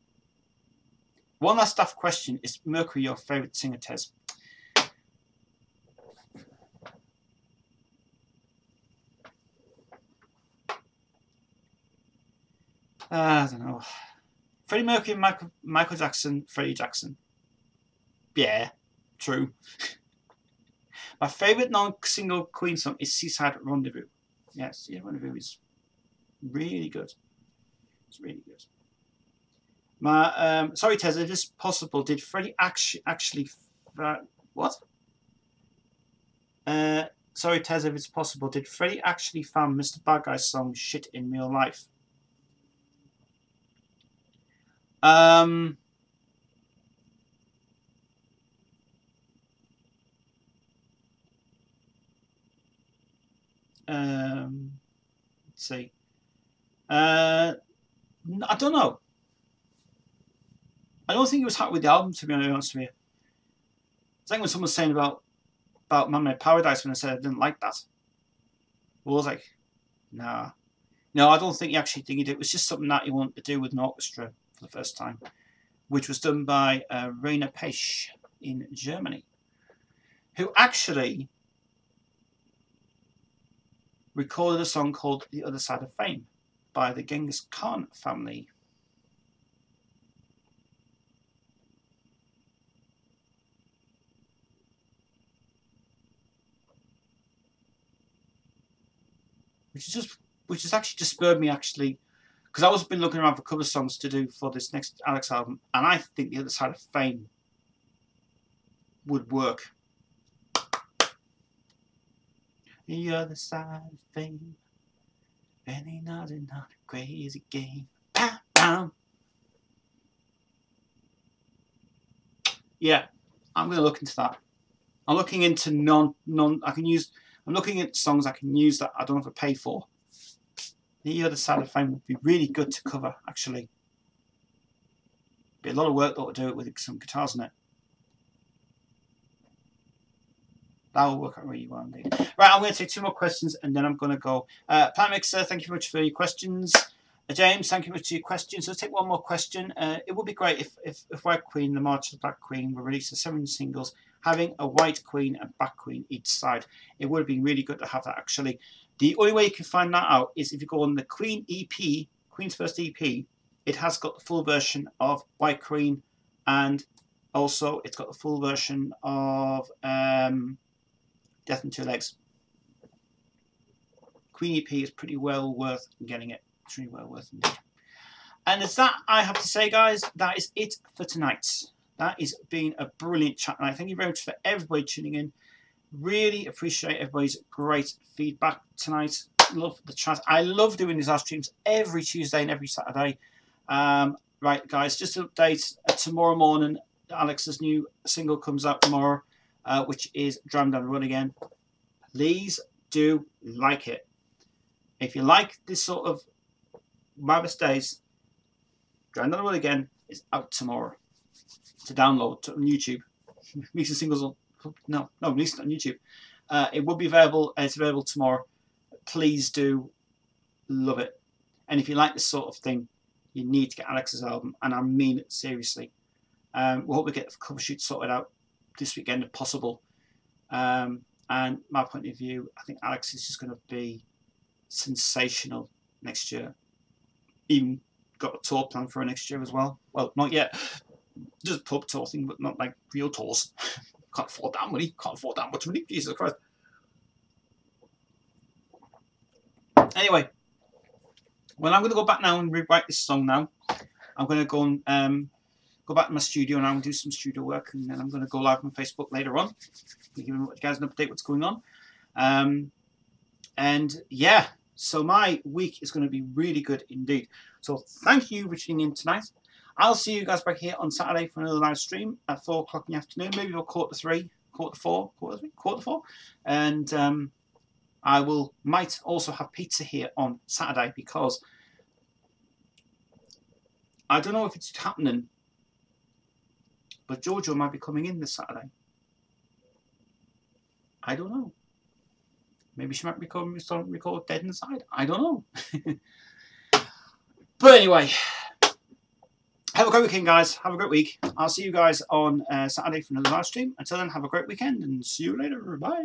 One last daft question: is Mercury your favourite singer, Tez? I don't know. Freddie Mercury, Michael Jackson, Freddie Jackson. Yeah, true. My favourite non-single Queen song is Seaside Rendezvous. Yes, yeah, Rendezvous is really good. It's really good. My sorry, Tez, if it's possible, did Freddie actually what? Sorry, Tez, if it's possible, did Freddie actually found Mr. Bad Guy's song "Shit" in real life? Let's see. I don't know. I don't think he was happy with the album, to be honest with you. It's like when someone was saying about Man-Made Paradise when I said I didn't like that. Well, I was like, nah. No, I don't think he actually did it. It was just something that he wanted to do with an orchestra for the first time, which was done by Rainer Pesch in Germany, who actually recorded a song called The Other Side of Fame by the Genghis Khan family. Which has actually just spurred me actually, because I was been looking around for cover songs to do for this next Alex album, and I think The Other Side of Fame would work. The other side of fame, really not a crazy game. Bam, bam. Yeah, I'm going to look into that. I'm looking into I'm looking at songs I can use that I don't have to pay for. The Other Side of Fame would be really good to cover, actually. Be a lot of work though to do it with some guitars in it. That will work out really well indeed. Right, I'm going to take 2 more questions and then I'm going to go. Plant Mixer, thank you very much for your questions. James, thank you very much for your questions. Let's take 1 more question. It would be great if White Queen, The March of the Black Queen, were released as 7 singles, having a White Queen and Black Queen each side. It would have been really good to have that, actually. The only way you can find that out is if you go on the Queen EP, Queen's first EP, it has got the full version of White Queen, and also it's got the full version of Death in 2 Legs. Queen EP is pretty well worth getting it. It's really well worth it. And as that, I have to say, guys, that is it for tonight. That has been a brilliant chat tonight. Thank you very much for everybody tuning in. Really appreciate everybody's great feedback tonight. Love the chat. I love doing these live streams every Tuesday and every Saturday. Right, guys, just to update, tomorrow morning, Alex's new single comes out tomorrow, which is Driving Down the Road Again. Please do like it. If you like this sort of Marvelous Days, Driving Down the Road Again is out tomorrow to download on YouTube. Releasing singles on released on YouTube. It will be available. It's available tomorrow. Please do love it. And if you like this sort of thing, you need to get Alex's album, and I mean it seriously. We hope we get the cover shoot sorted out this weekend if possible. And my point of view, I think Alex is just going to be sensational next year. Even got a tour plan for next year as well. Well, not yet. Just a pub tour thing, but not like real tours. Can't afford that money. Can't afford that much money. Jesus Christ. Anyway, well, I'm going to go back now and rewrite this song now. I'm going to go and go back to my studio now and do some studio work, and then I'm going to go live on Facebook later on. I'll give you guys an update what's going on. And yeah, so my week is going to be really good indeed. So thank you for tuning in tonight. I'll see you guys back here on Saturday for another live stream at 4 o'clock in the afternoon. Maybe we'll 3:15, 4:45, 4:45. And I might also have pizza here on Saturday, because I don't know if it's happening, but Jojo might be coming in this Saturday. I don't know. Maybe she might record Dead Inside. I don't know. But anyway, have a great weekend, guys. Have a great week. I'll see you guys on Saturday for another live stream. Until then, have a great weekend and see you later. Bye.